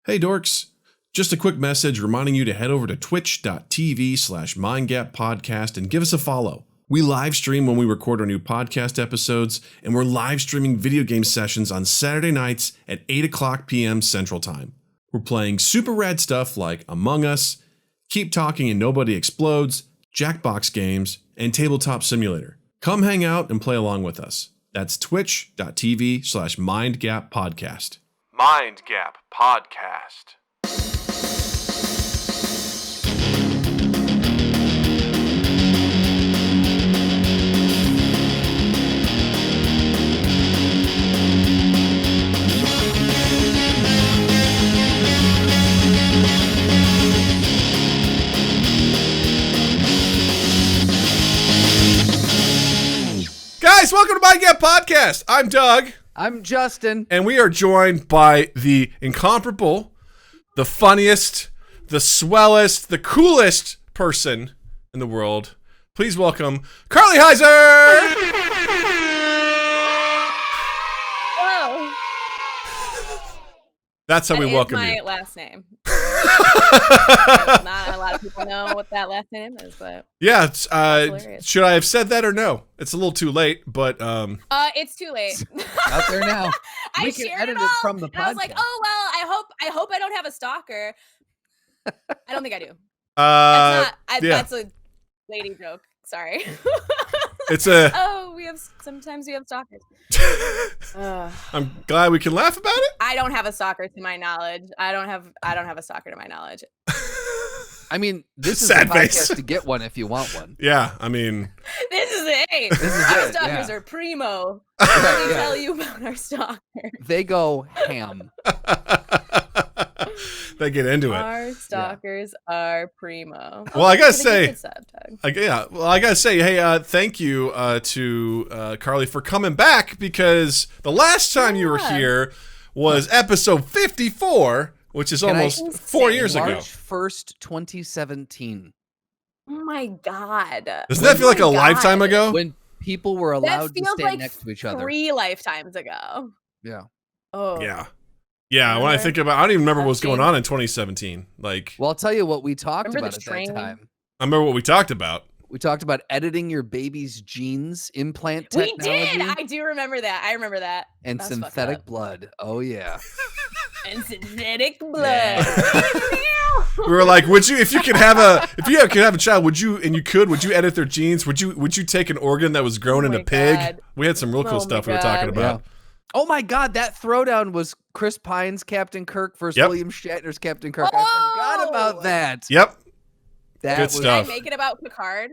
Hey dorks, just a quick message reminding you to head over to twitch.tv/mindgappodcast and give us a follow. We live stream when we record our new podcast episodes, and we're live streaming video game sessions on Saturday nights at 8 o'clock p.m. Central Time. We're playing super rad stuff like Among Us, Keep Talking and Nobody Explodes, Jackbox games, and Tabletop Simulator. Come hang out and play along with us. That's twitch.tv/mindgappodcast. Mind Gap Podcast. Guys, welcome to Mind Gap Podcast. I'm Doug. I'm Justin. And we are joined by the incomparable, the funniest, the swellest, the coolest person in the world. Please welcome Carly Heiser! Whoa. That's how we welcome my you. last name. Not a lot of people know what that last name is, but Yeah, should I have said that or no? It's a little too late, but it's too late. Out there now. I We can shared edit it it all, from the and I was like, podcast. oh well, I hope I don't have a stalker. I don't think I do. yeah. That's a lady joke. Sorry. It's a. Sometimes we have stalkers. I'm glad we can laugh about it. I don't have a stalker to my knowledge. I don't have a stalker to my knowledge. I mean, this is Sad a face. podcast to get one if you want one. Yeah, I mean, This is it. This is Our it, stalkers yeah. are primo. Right, Let me yeah. tell you about our stalker. They go ham. they get into it. Our stalkers are primo. Well, I gotta For the say- gifted sub, Doug. I gotta say, hey, thank you to Carly for coming back, because the last time you were Yeah. here was episode 54, which is Can I- almost 4 years March ago. 1st, 2017. Oh my god. Doesn't that feel like a Oh my lifetime God. ago? When people were That allowed to feels stand like next to each other. 3 lifetimes ago. Yeah. Oh. Yeah. Yeah, when I Remember? think about I don't even remember what was That's going changed. on in 2017. Like, Well, I'll tell you what we talked Remember about the at train? that time. I remember what we talked about. We talked about editing your baby's genes, implant We technology, did. I do remember that. I remember that. and That's fucked synthetic up. blood. Oh, yeah. And synthetic blood. Yeah. We were like, would you, if you could have a child, would you edit their genes? Would you take an organ that was grown Oh in a my pig? God. We had some real cool Oh my stuff we were talking God. about. Oh my God, that throwdown was Chris Pine's Captain Kirk versus Yep. William Shatner's Captain Kirk. I forgot about Oh! that. Yep. That Good was Did stuff. I make it about Picard?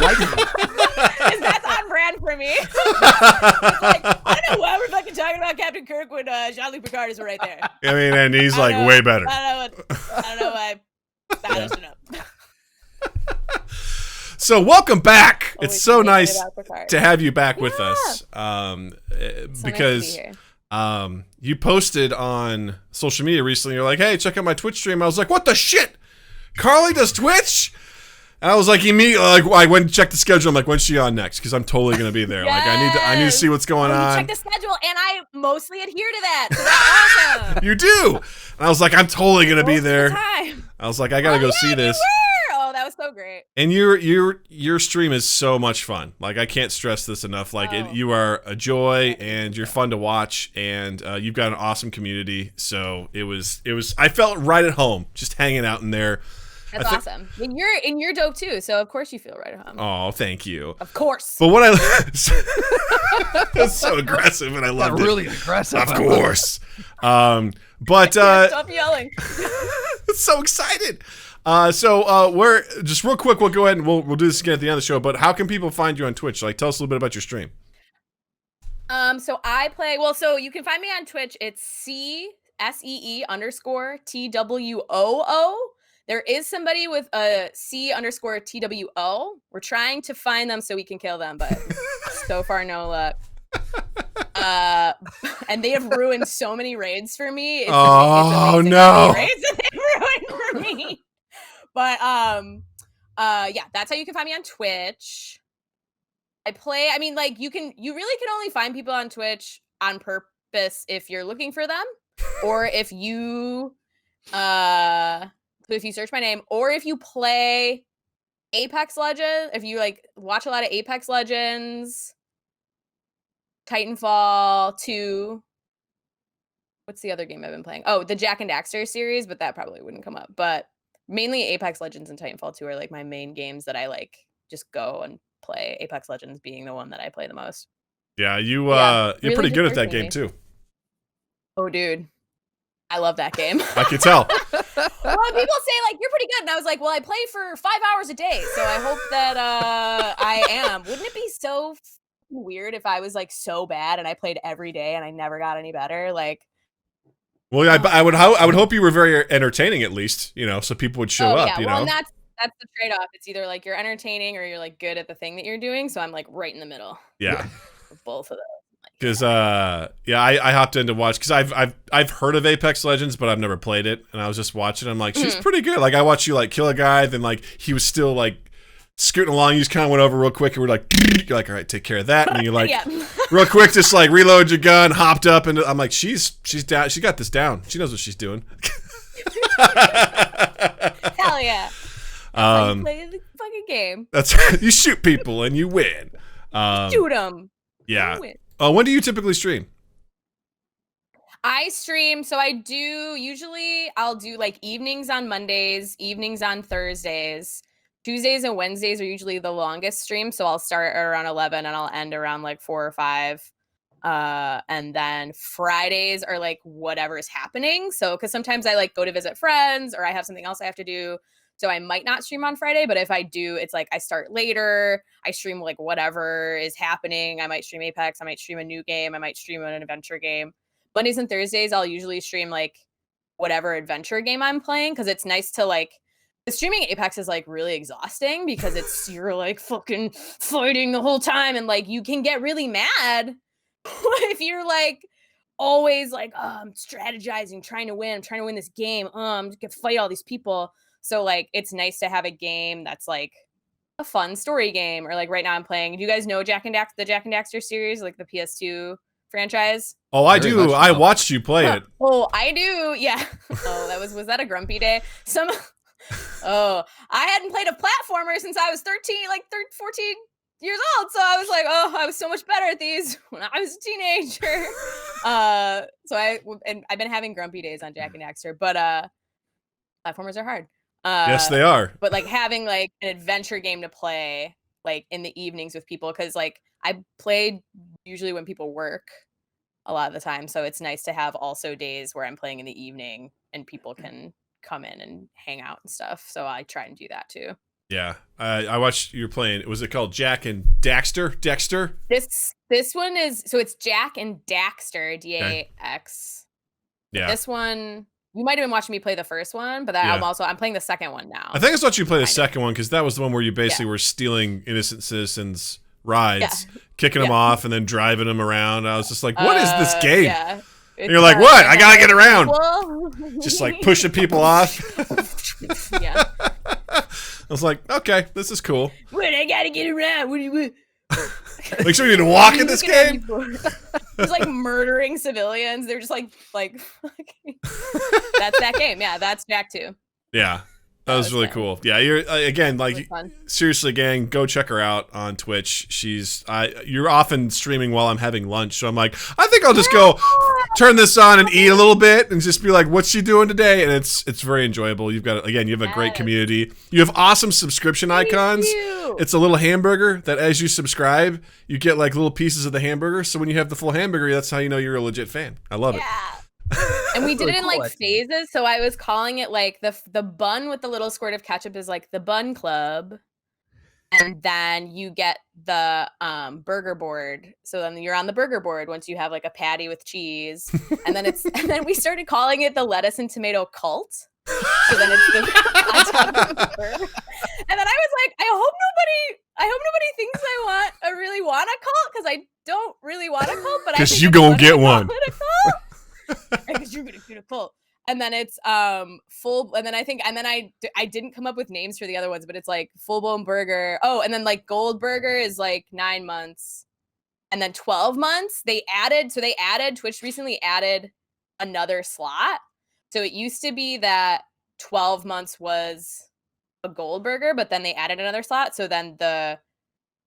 like Because that's on brand for me. It's like, I don't know why we're fucking talking about Captain Kirk when Jean-Luc Picard is right there. I mean, and he's I don't like know. way better. I don't know why. Balanced it up. So welcome back. Always It's so making it nice about Picard. to have you back with Yeah. us. So nice to be Because here. you posted on social media recently. You're like, hey, check out my Twitch stream. I was like, what the shit? Carly does Twitch? And I was like, immediately, like, I went and checked the schedule. I'm like, when's she on next? Because I'm totally gonna be there. Like, I need to see what's going You on. check the schedule, and I mostly adhere to that. So that's awesome. You do. And I was like, I'm totally gonna be Most of the there. time. I was like, I gotta Oh, go yeah, see you this. were. Oh, that was so great. And your stream is so much fun. Like, I can't stress this enough. Like, Oh. you are a joy, and you're fun to watch, and you've got an awesome community. So it was. I felt right at home, just hanging out in there. That's awesome. And you're dope too, so of course you feel right at home. Oh, thank you. Of course. But what that's so aggressive, and I that loved it. really aggressive. Of course. But Stop yelling. so excited. We're just real quick. We'll go ahead and we'll do this again at the end of the show. But how can people find you on Twitch? Like, tell us a little bit about your stream. So I play. Well, so you can find me on Twitch. It's CSEE_TWOO. There is somebody with a C_TWO. We're trying to find them so we can kill them, but so far no luck. And they have ruined so many raids for me. It's amazing how many raids that they've ruined for me. But yeah, that's how you can find me on Twitch. I play. I mean, like you really can only find people on Twitch on purpose if you're looking for them. or if you so if you search my name, or if you play Apex Legends, if you like watch a lot of Apex Legends, Titanfall 2. What's the other game I've been playing? Oh, the Jack and Daxter series, but that probably wouldn't come up. But mainly Apex Legends and Titanfall 2 are like my main games that I like just go and play. Apex Legends being the one that I play the most. Yeah, you're really pretty good at just that game personally. too. Oh, dude. I love that game. I can tell. Well, people say like you're pretty good, and I was like, well, I play for 5 hours a day, so I hope that I am. Wouldn't it be so weird if I was like so bad and I played every day and I never got any better? Like, Well, yeah, I would hope you were very entertaining at least, you know, so people would show up. Yeah, You well, know, and that's the trade-off. It's either like you're entertaining or you're like good at the thing that you're doing. So I'm like right in the middle. Yeah. Of both of those. Because I hopped in to watch because I've heard of Apex Legends, but I've never played it, and I was just watching. I'm like, she's pretty good. Like I watched you like kill a guy, then like he was still like scooting along. You just kind of went over real quick, and we're like, you're like, all right, take care of that, and then you're like, real quick, just like reload your gun, hopped up, and I'm like, she's down. She got this down. She knows what she's doing. Hell yeah! You play the fucking game. That's you shoot people and you win. Shoot them. Yeah. When do you typically stream? I stream, so I do usually I'll do like evenings on Mondays, evenings on Thursdays. Tuesdays and Wednesdays are usually the longest stream, so I'll start around 11 and I'll end around like 4 or 5. And then Fridays are like whatever is happening. So because sometimes I like go to visit friends or I have something else I have to do. So I might not stream on Friday, but if I do, it's like I start later. I stream like whatever is happening. I might stream Apex. I might stream a new game. I might stream an adventure game. Mondays and Thursdays, I'll usually stream like whatever adventure game I'm playing because it's nice to like. The streaming Apex is like really exhausting because you're like fucking fighting the whole time and like you can get really mad if you're like always like, oh, I'm strategizing, trying to win this game. I'm just gonna fight all these people. So like it's nice to have a game that's like a fun story game. Or like right now I'm playing. Do you guys know the Jack and Daxter series, like the PS2 franchise? Oh, I do. I watched you play it. Oh, I do. Yeah. Oh, was that a grumpy day? I hadn't played a platformer since I was 14 years old. So I was like, oh, I was so much better at these when I was a teenager. So I've been having grumpy days on Jack and Daxter, but platformers are hard. Yes, they are. But like having like an adventure game to play like in the evenings with people, because like I played usually when people work a lot of the time. So it's nice to have also days where I'm playing in the evening and people can come in and hang out and stuff. So I try and do that too. Yeah, I watched you were playing. Was it called Jack and Daxter? Dexter? This one is it's Jack and Daxter, DAX. Yeah. This one you might have been watching me play the first one, but I'm playing the second one now. I think I thought you play the second one because that was the one where you basically were stealing innocent citizens' rides, kicking them off, and then driving them around. I was just like, what is this game? Yeah. And you're like, what? I gotta get around. Just like pushing people off. Yeah. I was like, okay, this is cool. Wait, I gotta get around. What do you? Make sure you need to walk in this game. Just like murdering civilians. They're just like that's that game. Yeah, that's Jack 2. Yeah. That was really cool. Yeah, you're again like seriously, gang, go check her out on Twitch. You're often streaming while I'm having lunch, so I'm like, I think I'll just go turn this on and eat a little bit and just be like, what's she doing today? And it's very enjoyable. You have a great community. You have awesome subscription icons. It's a little hamburger that as you subscribe, you get like little pieces of the hamburger. So when you have the full hamburger, that's how you know you're a legit fan. I love it. And we did it in like phases, so I was calling it like the bun with the little squirt of ketchup is like the bun club, and then you get the burger board. So then you're on the burger board once you have like a patty with cheese, and then we started calling it the lettuce and tomato cult. So then it's the on top of the burger. And then I was like, I hope nobody thinks I really want a cult because I don't really want a cult, but because you gonna get one. Because you're gonna get a cult. And then it's full, and then I didn't come up with names for the other ones, but it's like full blown burger. Oh, and then like gold burger is like 9 months, and then 12 months. Twitch recently added another slot. So it used to be that 12 months was a gold burger, but then they added another slot. So then the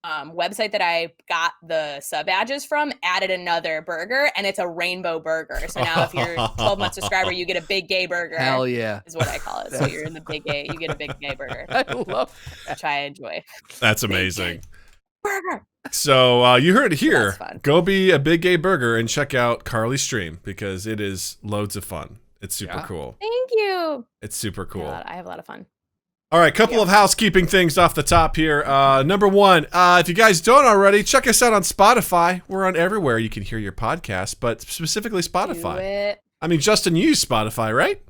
website that I got the sub badges from added another burger, and it's a rainbow burger. So now if you're a 12-month subscriber, you get a big gay burger. Hell yeah. Is what I call it. So you're in the big gay, you get a big gay burger, I love which I enjoy. That's amazing. Burger. So you heard it here. That's fun. Go be a big gay burger and check out Carly's stream because it is loads of fun. It's super cool. Thank you. It's super cool. I have a lot of fun. All right, couple of housekeeping things off the top here. Number one, if you guys don't already, check us out on Spotify. We're on everywhere you can hear your podcast, but specifically Spotify. Do it. I mean, Justin, you use Spotify, right?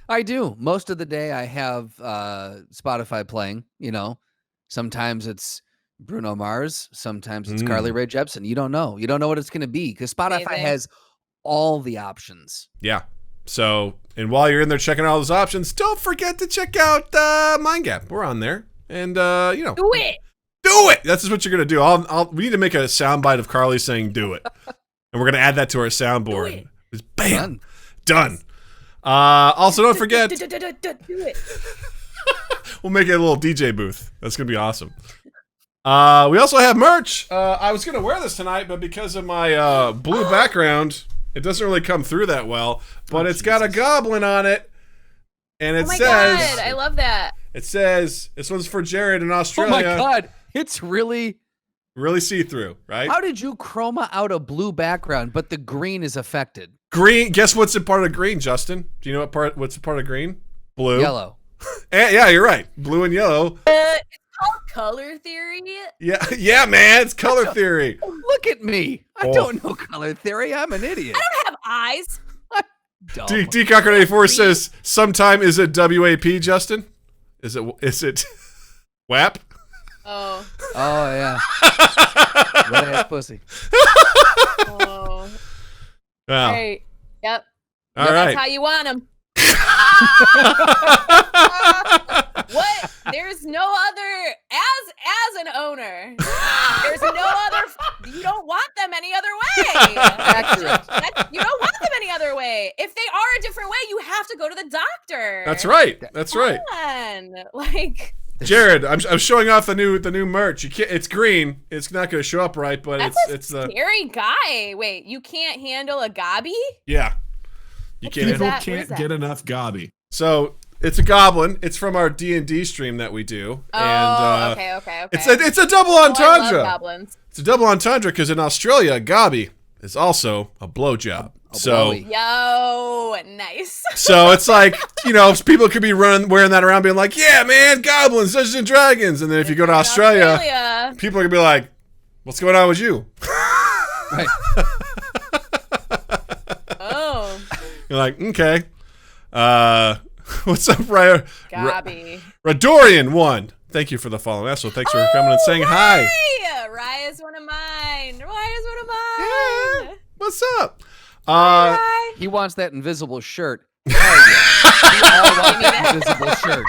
I do. Most of the day I have Spotify playing, Sometimes it's Bruno Mars, sometimes it's Carly Rae Jepsen. You don't know. You don't know what it's going to be because Spotify Amazing. has all the options. Yeah. So, and while you're in there checking all those options, don't forget to check out Mind Gap. We're on there. And, Do it. Do it! That's just what you're going to do. We need to make a soundbite of Carly saying do it. And we're going to add that to our soundboard. Just bam! Done. Also, don't forget. Do it. We'll make it a little DJ booth. That's going to be awesome. We also have merch. I was going to wear this tonight, but because of my blue background, it doesn't really come through that well. But it's got a goblin on it. And it says... God, I love that. It says, this one's for Jared in Australia. Oh my God. It's really see-through, right? How did you chroma out a blue background, but the green is affected? Green. Guess what's a part of green, Justin? Do you know what's a part of green? Blue. Yellow. Yeah, you're right. Blue and yellow. It's called color theory. Yeah, man. It's color theory. Look at me. I don't know color theory. I'm an idiot. I don't have eyes. D-Cocker84 says, sometime is it WAP, Justin? Is it WAP? Oh. Oh, yeah. Red ass pussy. Oh. Wow. Right. Yep. All right. That's how you want them. What? There's no other, as an owner, there's no other, you don't want them any other way. Accurate. You don't want them any other way. If they are a different way, you have to go to the doctor. That's right. That's right. Come on. Like, Jared, I'm showing off the new merch. You can't. It's green. It's not going to show up right, but it's the scary guy. Wait, you can't handle a gobby? Yeah. You can't. People What is can't that? get enough gobby. So it's a goblin. It's from our D&D stream that we do. Oh, and, okay. It's a double Oh, I entendre. love goblins. It's a double entendre because in Australia, gobby is also a blowjob. So blowy. Yo, nice. So it's like, people could be wearing that around being like, yeah, man, goblins, Dungeons and Dragons. And then if you go to Australia, people are going to be like, what's going on with you? Right. Oh, You're like, okay. What's up, Ryan? gobby. Radorian 1. Thank you for the follow. So thanks for coming and saying hi. Hi! Raya's one of mine. Yeah. What's up? Hi. He wants that invisible shirt. Hell yeah. We all want that invisible shirt.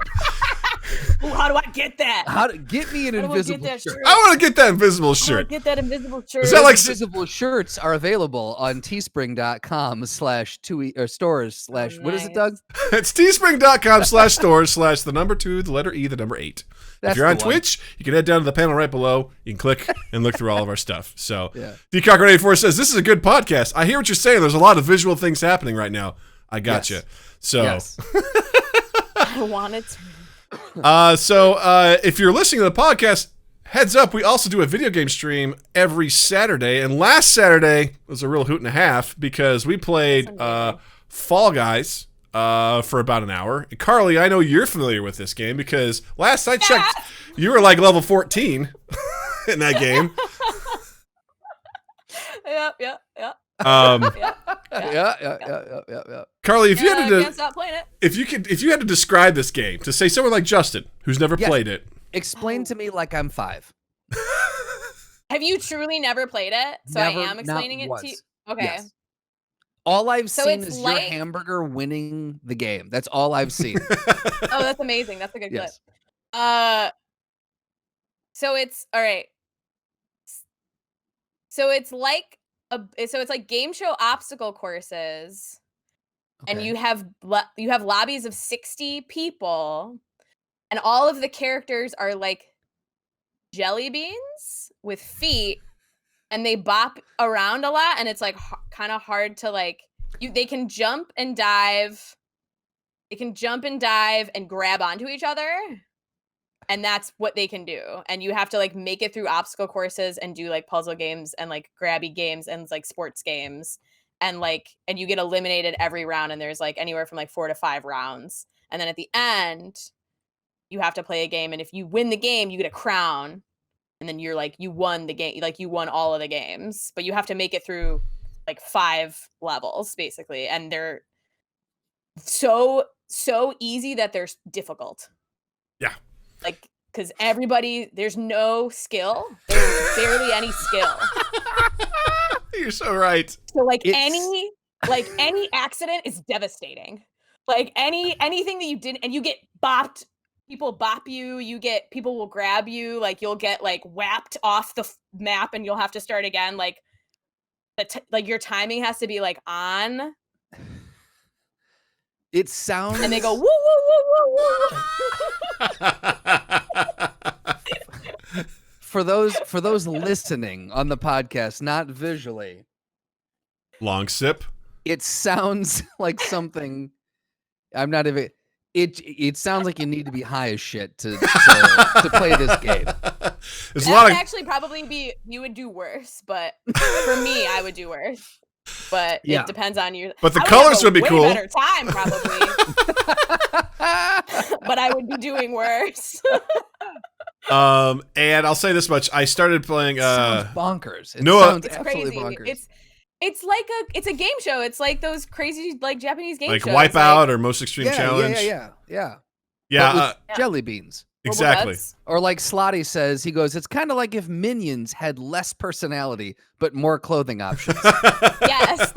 Ooh, how do I get that? Get me an How do I invisible get that shirt. shirt? I want to get that invisible How do I shirt. get that invisible shirt? Is that like Invisible shirts are available on teespring.com/2 or stores/ what is it, Doug? It's teespring.com/stores/ the number 2, the letter E, the number 8. That's if you're on the one. Twitch, you can head down to the panel right below. You can click and look through all of our stuff. So, Yeah. DCocker84 says, this is a good podcast. I hear what you're saying. There's a lot of visual things happening right now. I got Yes. you. So, Yes. I wanted to. if you're listening to the podcast, heads up, we also do a video game stream every Saturday. And last Saturday was a real hoot and a half because we played Fall Guys for about an hour. And Carly, I know you're familiar with this game because last I checked, you were like level 14 in that game. Yep. Yeah. Carly, if you I had can't to, stop playing it. if you had to describe this game to say someone like Justin who's never Yes. played it, Explain to me like I'm 5. Have you truly never played it? So Never, I am explaining not it once. to you. Okay. Yes. All I've So seen it's is like- your hamburger winning the game. That's all I've seen. Oh, that's amazing. That's a good Yes. clip. So it's all right. So it's like game show obstacle courses, and you have lobbies of 60 people, and all of the characters are like jelly beans with feet, and they bop around a lot, and it's like kind of hard to like they can jump and dive. They can jump and dive and grab onto each other. And that's what they can do. And you have to like make it through obstacle courses and do like puzzle games and like grabby games and like sports games. And you get eliminated every round. And there's like anywhere from like 4 to 5 rounds. And then at the end, you have to play a game. And if you win the game, you get a crown. And then you're like, you won the game. Like you won all of the games. But you have to make it through like 5 levels basically. And they're so easy that they're difficult. Yeah. Like, because there's no skill. There's barely any skill. You're so right. So any accident is devastating. Like anything that you didn't, and you get bopped, people bop you, people will grab you, like you'll get like whapped off the map and you'll have to start again. Like your timing has to be like on. It sounds, and they go woo woo woo woo woo. For those listening on the podcast, not visually, long sip. It sounds like something. I'm not even. It sounds like you need to be high as shit to play this game. There's that would actually probably be, you would do worse, but for me, I would do worse. But it depends on you. But the colors would be cool. Better time probably. But I would be doing worse. And I'll say this much: I started playing. Sounds bonkers. It Noah, sounds it's absolutely crazy. bonkers. It's like a game show. It's like those crazy like Japanese game like shows. Like Wipeout or Most Extreme Challenge. Yeah. Jelly beans. Exactly. Or like Slotty says, he goes, it's kind of like if Minions had less personality, but more clothing options. Yes.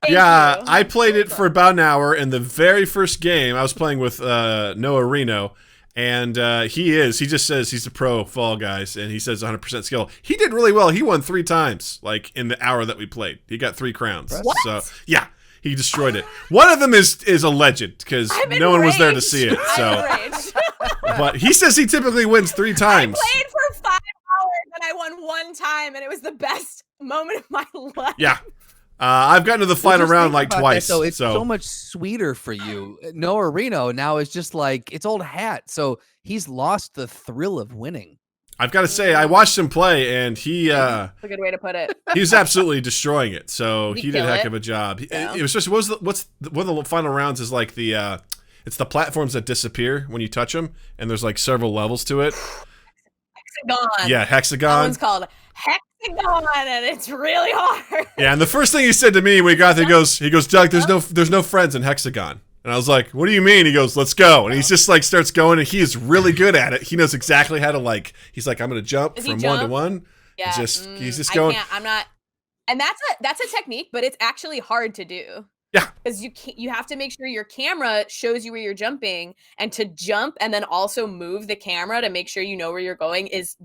Yeah, I played it for about an hour, and the very first game, I was playing with Noah Reno, and he just says he's a pro Fall Guys, and he says 100% skill. He did really well. He won 3 times, like, in the hour that we played. He got 3 crowns. What? So, yeah. He destroyed it. One of them is a legend because no one was there to see it. So, but he says he typically wins 3 times. I played for 5 hours and I won 1 time, and it was the best moment of my life. Yeah, I've gotten to the final round like twice. So it's so much sweeter for you. Noah Reno now is just like it's old hat. So he's lost the thrill of winning. I've got to say, I watched him play, and that's a good way to put it. He was absolutely destroying it. So he did a heck of a job. Yeah. It was just one of the final rounds is like it's the platforms that disappear when you touch them, and there's like several levels to it. Hexagon. Yeah, Hexagon. That one's called Hexagon, and it's really hard. Yeah, and the first thing he said to me when we got there, he goes, Doug, there's no friends in Hexagon. And I was like, what do you mean? He goes, let's go. And he's just like starts going, and he is really good at it. He knows exactly how to he's like, I'm going to jump from 1 to 1. Yeah. He's just going. I'm not. And that's a technique, but it's actually hard to do. Yeah. Because you have to make sure your camera shows you where you're jumping, and to jump and then also move the camera to make sure you know where you're going is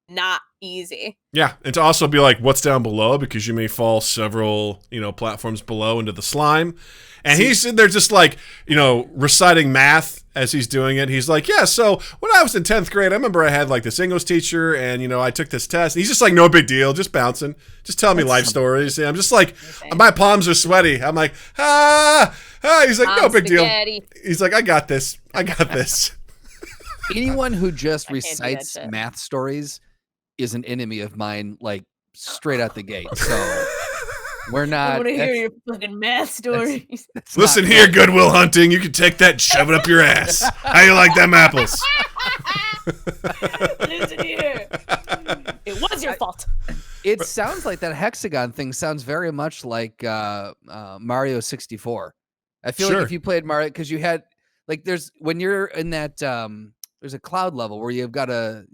not easy. Yeah, and to also be like, what's down below, because you may fall several, platforms below into the slime. And he's sitting there just like, reciting math as he's doing it. He's like, yeah, so when I was in 10th grade, I remember I had like this English teacher, and, I took this test. And he's just like, no big deal, just bouncing, just telling me life stories. And I'm just like, my palms are sweaty. I'm like, He's like, no big deal. He's like, I got this. Anyone who just recites math stories is an enemy of mine, like straight out the gate. So we're not. I want to hear your fucking math stories. Listen here, Goodwill Hunting. You can take that and shove it up your ass. How you like them apples? Listen here. It was your fault. It sounds like that hexagon thing sounds very much like Mario 64. I feel like if you played Mario, because you had when you're in that there's a cloud level where you've got to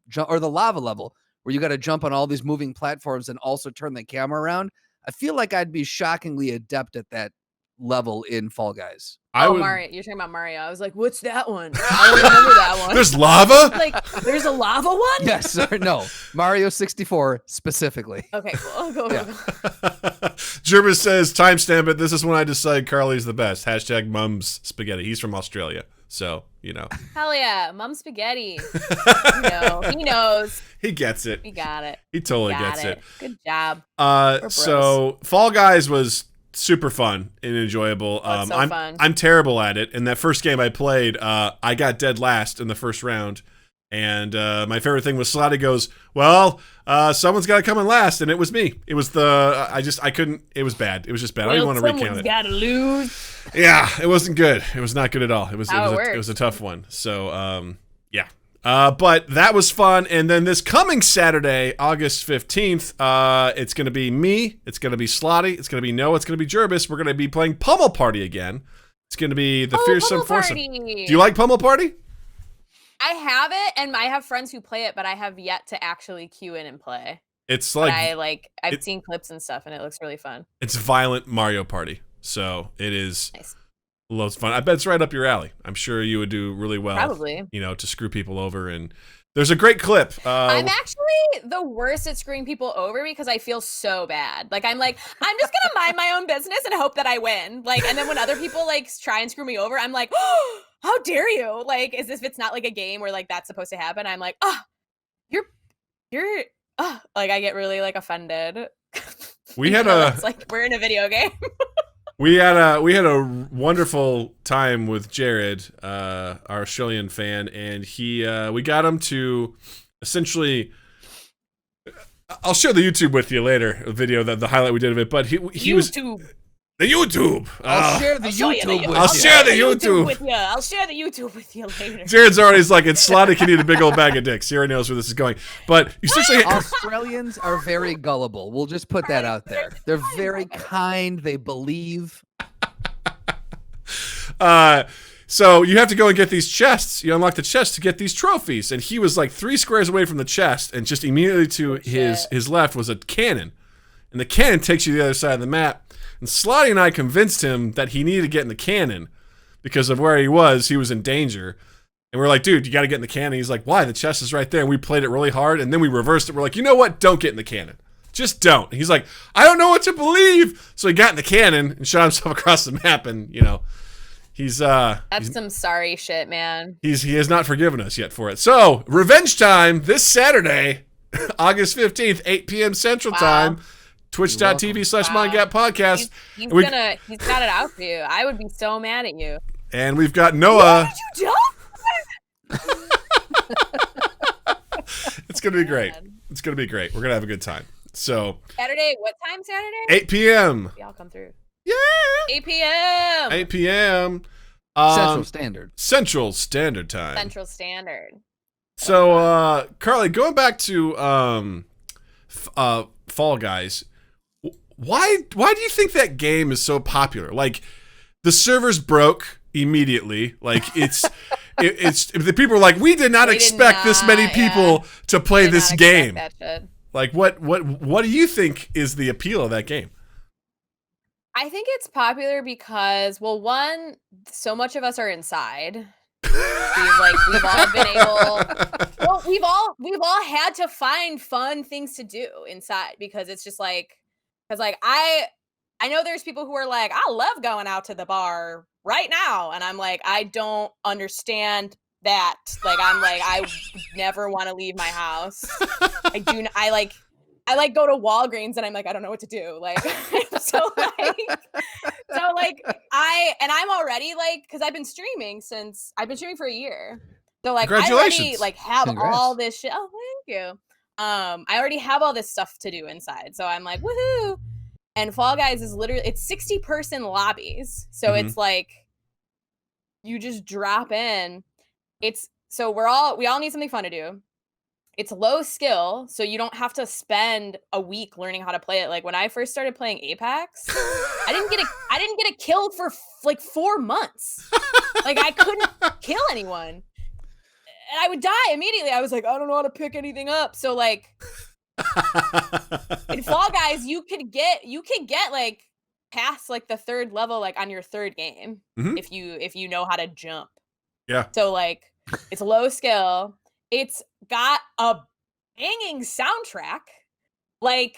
jump, or the lava level where you got to jump on all these moving platforms and also turn the camera around. I feel like I'd be shockingly adept at that level in Fall Guys. Mario. You're talking about Mario. I was like, what's that one? I don't remember that one. There's lava? Like, there's a lava one? Yes, sir. No. Mario 64 specifically. Okay, cool. Go. Jervis says, timestamp it. This is when I decide Carly's the best. # Mum's Spaghetti. He's from Australia. So, Hell yeah. Mum Spaghetti. He knows. He gets it. He got it. He totally gets it. Good job. So Fall Guys was super fun and enjoyable. Fun. I'm terrible at it. In that first game I played, I got dead last in the first round. And my favorite thing was Slotty goes, well, someone's got to come in last, and it was me. It was I couldn't. It was bad. It was just bad. I didn't want to recount it. Someone's got to lose. Yeah, it wasn't good. It was not good at all. It was a tough one. So yeah. But that was fun. And then this coming Saturday, August 15th, it's going to be me. It's going to be Slotty. It's going to be Noah. It's going to be Jervis. We're going to be playing Pummel Party again. It's going to be the Fearsome Foursome. Do you like Pummel Party? I have it, and I have friends who play it, but I have yet to actually queue in and play. It's like I've seen clips and stuff, and it looks really fun. It's violent Mario Party, so it is nice. Loads of fun. I bet it's right up your alley. I'm sure you would do really well. Probably. To screw people over. And there's a great clip. I'm actually the worst at screwing people over because I feel so bad. Like I'm just gonna mind my own business and hope that I win. And then when other people try and screw me over, I'm like, oh, how dare you? As if it's not like a game where that's supposed to happen. I'm like, oh, you're I get really offended. We had it's like we're in a video game. We had a wonderful time with Jared, our Australian fan, and we got him to essentially. I'll share the YouTube with you later, a video the highlight we did of it. But he was the YouTube. I'll share the YouTube. I'll share the YouTube with you. I'll share the YouTube with you later. Jared's already it's Slotty can eat a big old bag of dicks. He already knows where this is going. But essentially, Australians are very gullible. We'll just put that out there. They're very kind. They believe. So you have to go and get these chests. You unlock the chest to get these trophies. And he was 3 squares away from the chest, and just immediately to his left was a cannon. And the cannon takes you to the other side of the map. And Slotty and I convinced him that he needed to get in the cannon because of where he was in danger. And we're like, dude, you got to get in the cannon. He's like, why? The chest is right there. And we played it really hard. And then we reversed it. We're like, you know what? Don't get in the cannon. Just don't. And he's like, I don't know what to believe. So he got in the cannon and shot himself across the map. And, he's that's some sorry shit, man. He has not forgiven us yet for it. So revenge time this Saturday, August 15th, 8 p.m. Central Time. Twitch.tv/MindGap Podcast. He's got it out for you. I would be so mad at you. And we've got Noah. What did you do? It's going to be great. It's going to be great. We're going to have a good time. So Saturday, what time Saturday? 8 p.m. Y'all come through. Yeah. 8 p.m. 8 p.m. Central Standard. Central Standard Time. Central Standard. So, Carly, going back to Fall Guys, why do you think that game is so popular? The servers broke immediately. It's the people are we did not expect this many people to play this game. What do you think is the appeal of that game? I think it's popular because, well, one, so much of us are inside. We've all been able. Well, we've all had to find fun things to do inside because it's just I know there's people who are I love going out to the bar right now, and I'm I don't understand that. I never want to leave my house. I go to Walgreens and I'm I don't know what to do. I'm already because I've been streaming for a year. So I already have Congrats. all this shit. Oh, thank you. I already have all this stuff to do inside. So I'm woohoo. And Fall Guys is literally, it's 60-person lobbies. So it's you just drop in. So we all need something fun to do. It's low skill, so you don't have to spend a week learning how to play it. When I first started playing Apex, I didn't get a kill for 4 months. I couldn't kill anyone, and I would die immediately. I was I don't know how to pick anything up. So in Fall Guys, you could get past like the third level, like on your third game, if you know how to jump. Yeah. So like it's low skill. It's got a banging soundtrack. Like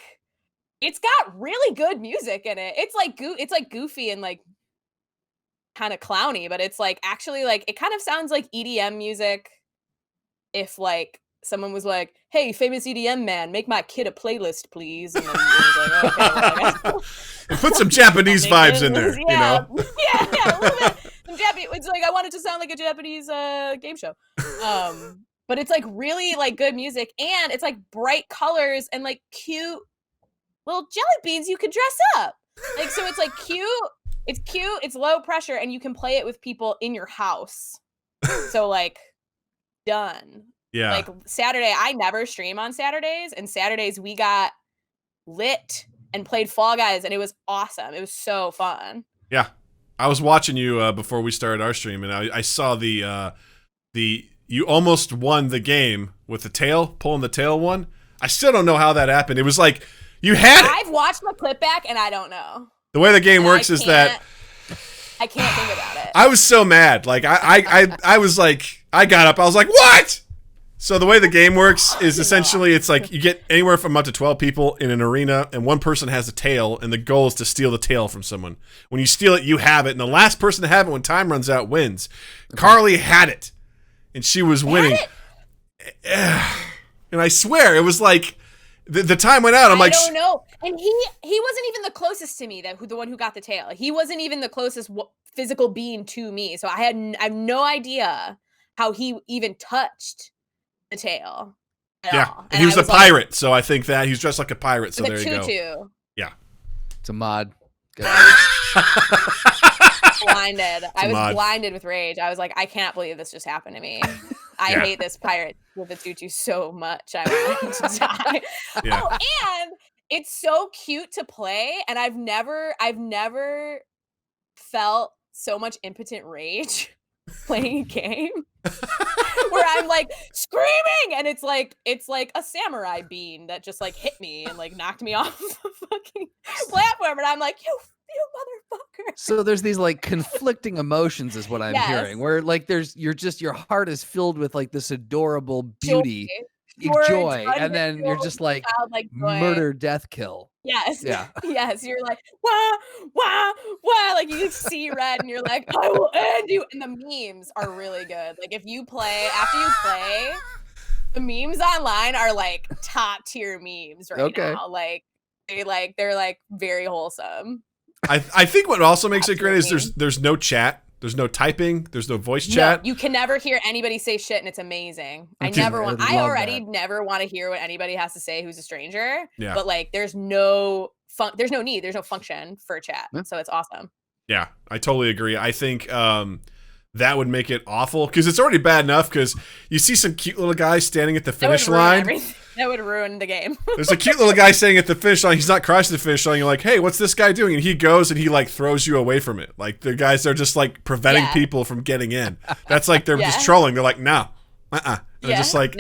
it's got really good music in it. It's like goofy and like kind of clowny, but it's like actually like it kind of sounds like EDM music. If like someone was like, "Hey, famous EDM man, make my kid a playlist, please," and then it was like, "Okay, well, put some Japanese vibes in there, yeah, you know? yeah, a little bit. Some Japanese. It's like I want it to sound like a Japanese game show. But it's like really like good music, and it's like bright colors and like cute little jelly beans you could dress up. Like so, it's like cute. It's cute. It's low pressure, and you can play it with people in your house. So like. Done. Yeah. Like Saturday, I never stream on Saturdays, and Saturdays we got lit and played Fall Guys, and it was awesome. It was so fun. Yeah. I was watching you before we started our stream, and I saw the you almost won the game with the tail, pulling the tail one. I still don't know how that happened. It was like you had it. I've watched the clip back, and I don't know. The way the game works is that I can't think about it. I was so mad. Like I was like, I got up. I was like, what? So the way the game works is essentially it's like you get anywhere from up to 12 people in an arena, and one person has a tail, and the goal is to steal the tail from someone. When you steal it, you have it, and the last person to have it when time runs out wins. Carly had it, and she was winning. And I swear, it was like the time went out. I'm like, I don't know. And he wasn't even the closest to me, the one who got the tail. He wasn't even the closest physical being to me. So I have no idea how he even touched the tail. Yeah, and he was a pirate, like, so I think that he's dressed like a pirate. So there you go. Yeah, it's a mod. Blinded. I was blinded with rage. I was like, I can't believe this just happened to me. I hate this pirate with a tutu so much. I want to die. Yeah. Oh, and it's so cute to play, and I've never felt so much impotent rage playing a game where I'm like screaming, and it's like a samurai bean that just like hit me and like knocked me off the fucking platform, and I'm like, you motherfucker. So there's these like conflicting emotions is what I'm hearing, where like your heart is filled with like this adorable beauty, joy, and then you're just like murder, death, kill. Yes. Yeah. Yes. You're like, wah, wah, wah. Like you see red and you're like, I will end you. And the memes are really good. Like if you play, after you play, the memes online are like top tier memes right now. Like they're like very wholesome. I think what also makes it great is there's no chat. There's no typing. There's no voice chat. You can never hear anybody say shit, and it's amazing. I already never want to hear what anybody has to say who's a stranger. Yeah. But like, there's no need. There's no function for chat. So it's awesome. Yeah, I totally agree. I think that would make it awful because it's already bad enough because you see some cute little guy standing at the finish line. That would ruin the game. There's a cute little guy standing at the finish line. He's not crossing the finish line. You're like, hey, what's this guy doing? And he goes and he like throws you away from it. Like the guys are just like preventing people from getting in. That's like they're just trolling. They're like, no, And they're just like,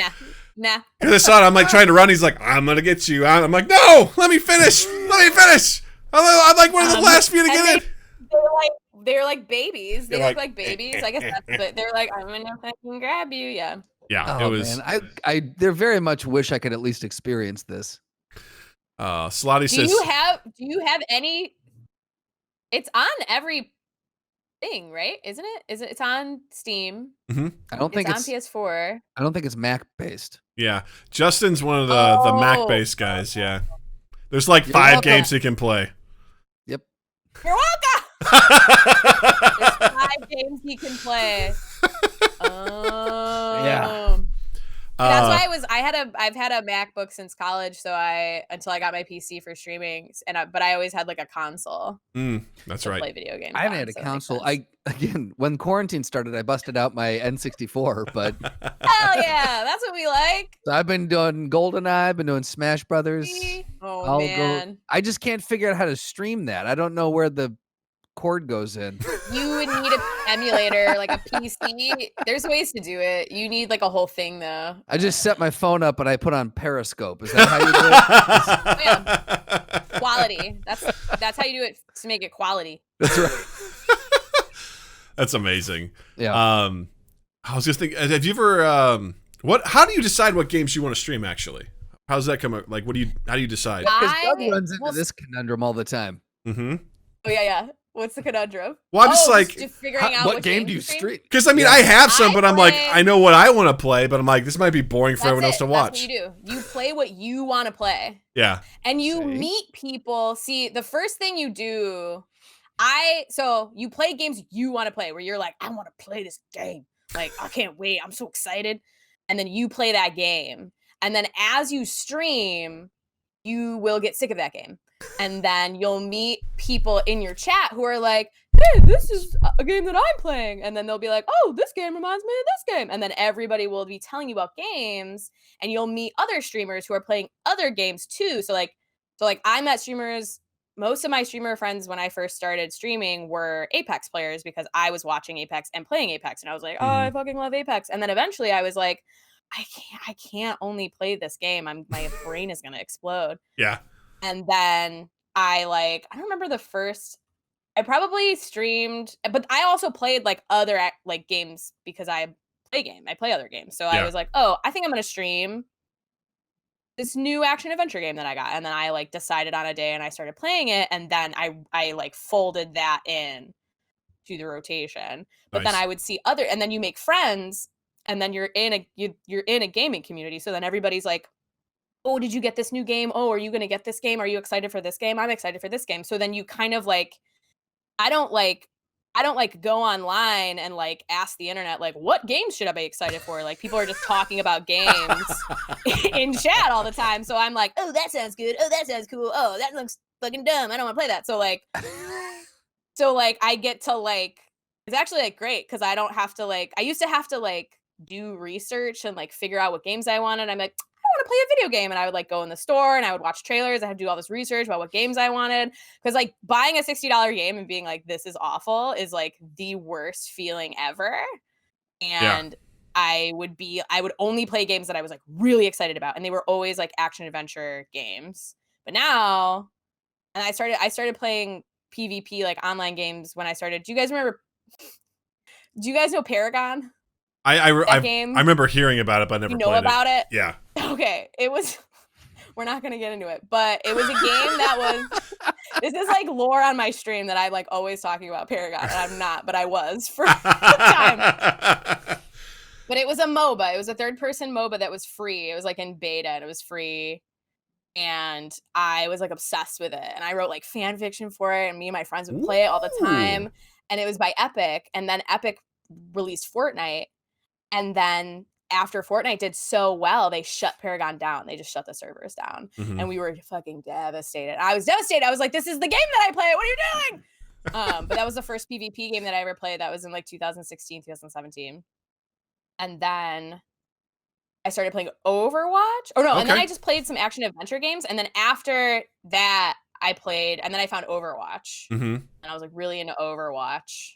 nah. Because I saw it. I'm like trying to run. He's like, I'm gonna get you. I'm like, no, let me finish. I'm like one of the last few to get in. They're like babies. They look like babies. I guess that's it. They're like, I'm gonna fucking grab you. Yeah. Yeah, it was. Man. I very much wish I could at least experience this. Slotty says, do you have any? It's on every thing, right? Isn't it? It's on Steam. Mm-hmm. I don't think it's on PS4. I don't think it's Mac based. Yeah, Justin's one of the Mac based guys. Yeah, there's like 5 games he can play. Yep. You're welcome. There's 5 games he can play. Yeah. That's why I've had a MacBook since college, until I got my PC for streaming, but I always had like a console. That's right. Play video games. I haven't had a console. When quarantine started, I busted out my N64, but hell yeah, that's what we like. So I've been doing GoldenEye, I've been doing Smash Brothers. Oh man, I just can't figure out how to stream that. I don't know where the cord goes in. You would need an emulator, like a PC. There's ways to do it. You need like a whole thing though. I just set my phone up and I put on Periscope. Is that how you do it? Yeah. Quality. That's That's how you do it to make it quality. That's right. That's amazing. Yeah. I was just thinking, have you ever how do you decide what games you want to stream actually? How's that come out? Like how do you decide? Because Doug runs into this conundrum all the time. Mm-hmm. Oh yeah. What's the conundrum? Well, I'm just like, just figuring out what game do you stream? Because I mean, I have some, but I'm like, I know what I want to play, but I'm like, this might be boring for everyone else to watch. That's what you do. You play what you want to play. Yeah. And you meet people. See, the first thing you do, so you play games you want to play, where you're like, I want to play this game. Like, I can't wait. I'm so excited. And then you play that game. And then as you stream, you will get sick of that game. And then you'll meet people in your chat who are like, hey, this is a game that I'm playing. And then they'll be like, oh, this game reminds me of this game. And then everybody will be telling you about games, and you'll meet other streamers who are playing other games too. So I met streamers. Most of my streamer friends when I first started streaming were Apex players, because I was watching Apex and playing Apex. And I was like, oh, I fucking love Apex. And then eventually I was like, I can't only play this game. My brain is going to explode. Yeah. And then I don't remember the first, I probably streamed, but I also played like other like games because I play other games. So I was like, oh, I think I'm going to stream this new action adventure game that I got. And then I like decided on a day and I started playing it. And then I like folded that in to the rotation. But then I would see and then you make friends, and then you're in a gaming community. So then everybody's like, oh, did you get this new game? Oh, are you going to get this game? Are you excited for this game? I'm excited for this game. So then you kind of like, I don't go online and like ask the internet, like, what games should I be excited for? Like, people are just talking about games in chat all the time. So I'm like, oh, that sounds good. Oh, that sounds cool. Oh, that looks fucking dumb. I don't want to play that. So like I get to like, it's actually like great, because I don't have to like, I used to have to like do research and like figure out what games I wanted. I'm like, I want to play a video game, and I would like go in the store and I would watch trailers. I had to do all this research about what games I wanted, because like buying a $60 game and being like, this is awful, is like the worst feeling ever. And I would only play games that I was like really excited about, and they were always like action adventure games. But now, and I started playing PvP like online games when I started. Do you guys know Paragon? I remember hearing about it, but I never played about it. Yeah. Okay. It was, we're not going to get into it, but it was a game that was, this is like lore on my stream that I'm like always talking about Paragon, and I'm not, but I was for a time. But it was a MOBA. It was a third-person MOBA that was free. It was like in beta, and it was free. And I was like obsessed with it. And I wrote like fan fiction for it, and me and my friends would play it all the time. And it was by Epic. And then Epic released Fortnite. And then after Fortnite did so well, they shut Paragon down. They just shut the servers down. Mm-hmm. And we were fucking devastated. I was devastated. I was like, this is the game that I play. What are you doing? But that was the first PvP game that I ever played. That was in like 2016, 2017. And then I started playing Overwatch. And then I just played some action adventure games. And then after that, I played, and then I found Overwatch. Mm-hmm. And I was like really into Overwatch.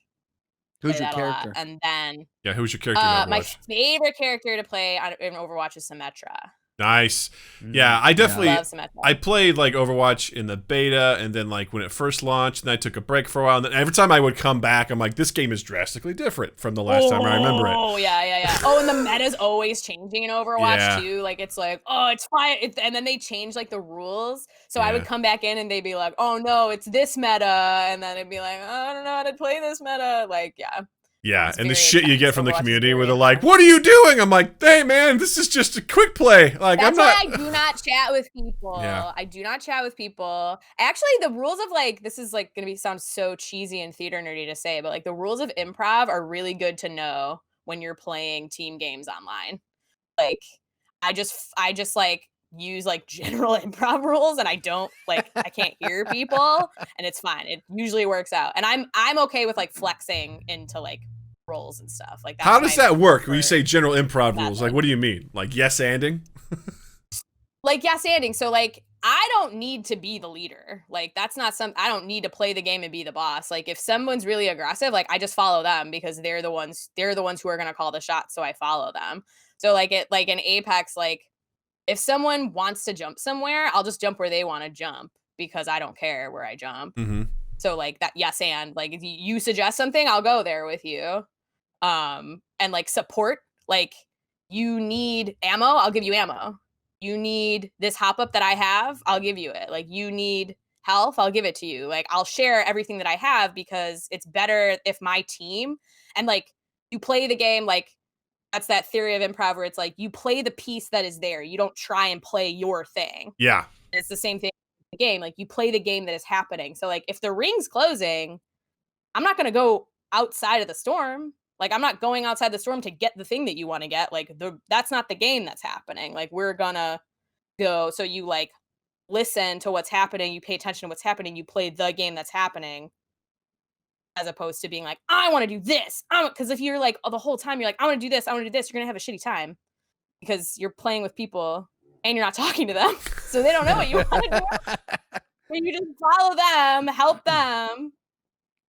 Who's your character? And then who's your character in Overwatch? My favorite character to play in Overwatch is Symmetra. Nice. Yeah, I definitely love Symmetra. I played like Overwatch in the beta, and then like when it first launched, and I took a break for a while, and then every time I would come back, I'm like, this game is drastically different from the last time I remember it. Oh yeah. Oh, and the meta's always changing in Overwatch too. Like it's like, oh, it's fine, and then they change like the rules. So I would come back in, and they'd be like, oh no, it's this meta, and then it'd be like, oh, I don't know how to play this meta. Like Yeah, and the shit you get from the community where they're like, what are you doing? I'm like, hey, man, this is just a quick play. Like, That's why I do not chat with people. Yeah. I do not chat with people. Actually, the rules of, like, this is, like, going to sound so cheesy and theater nerdy to say, but, like, the rules of improv are really good to know when you're playing team games online. Like, I just like, use, like, general improv rules, and I don't, like, I can't hear people, and it's fine. It usually works out. And I'm okay with, like, flexing into, like, roles and stuff like that. How does that work when you say general improv rules? Like, what do you mean? Like yes-anding? Like yes-anding. So like, I don't need to be the leader. Like that's not I don't need to play the game and be the boss. Like if someone's really aggressive, like I just follow them because they're the ones who are going to call the shots. So I follow them. So like in Apex, like if someone wants to jump somewhere, I'll just jump where they want to jump. because I don't care where I jump. Mm-hmm. So like that, yes, and like if you suggest something, I'll go there with you. And like support, like you need ammo, I'll give you ammo. You need this hop up that I have, I'll give you it. Like you need health, I'll give it to you. Like I'll share everything that I have because it's better if my team and like you play the game, like that's that theory of improv where it's like you play the piece that is there. You don't try and play your thing. Yeah. It's the same thing in the game. Like you play the game that is happening. So like if the ring's closing, I'm not going to go outside of the storm. Like I'm not going outside the storm to get the thing that you want to get. Like that's not the game that's happening. Like we're going to go. So you like listen to what's happening. You pay attention to what's happening. You play the game that's happening. As opposed to being like, I want to do this. Because if you're like the whole time, you're like, I want to do this. I want to do this. You're going to have a shitty time because you're playing with people and you're not talking to them. So they don't know what you want to do. And you just follow them, help them,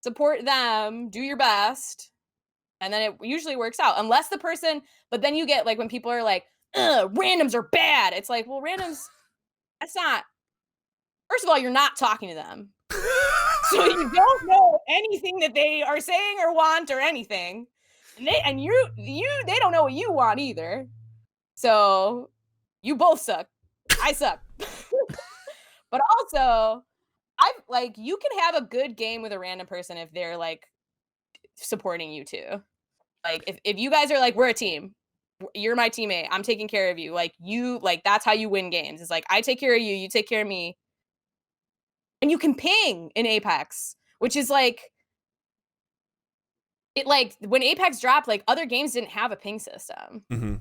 support them, do your best. And then it usually works out. Unless the person, but then you get like when people are like, randoms are bad. It's like, well, randoms, that's not, first of all, you're not talking to them. So you don't know anything that they are saying or want or anything. And they don't know what you want either. So you both suck. I suck. But also, you can have a good game with a random person if they're like supporting you too. Like if you guys are like, we're a team. You're my teammate. I'm taking care of you. Like that's how you win games. It's like I take care of you, you take care of me. And you can ping in Apex, which is like it like when Apex dropped, like other games didn't have a ping system. Mm-hmm.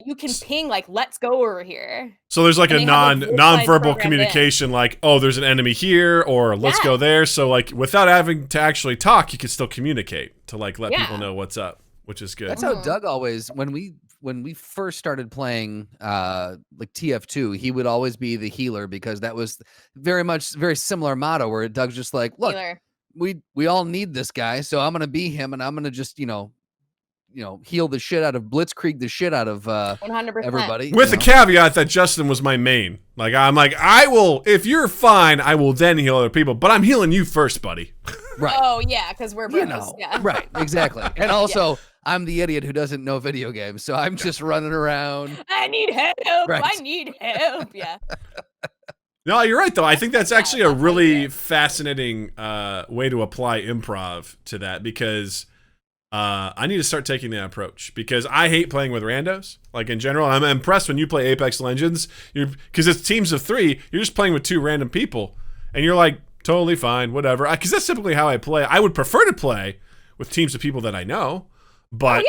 You can ping like, let's go over here. So there's like a non-verbal communication, like, oh, there's an enemy here, or let's go there. So like without having to actually talk, you can still communicate to like let people know what's up, which is good. That's how Doug always, when we first started playing like TF2, he would always be the healer because that was very similar motto where Doug's just like, look, we all need this guy, so I'm gonna be him and I'm gonna just heal the shit out of blitzkrieg the shit out of 100%. everybody. With the caveat that Justin was my main. Like I'm like, I will, if you're fine, I will then heal other people, but I'm healing you first, buddy. Right. Oh yeah, because we're bros. Yeah. Right, exactly. And also I'm the idiot who doesn't know video games, so I'm just running around. I need help. Right. I need help. Yeah. No, you're right, though. I think that's actually a really fascinating way to apply improv to that because I need to start taking that approach because I hate playing with randos. Like in general, I'm impressed when you play Apex Legends because it's teams of 3. You're just playing with 2 random people, and you're like totally fine, whatever. Because that's typically how I play. I would prefer to play with teams of people that I know. But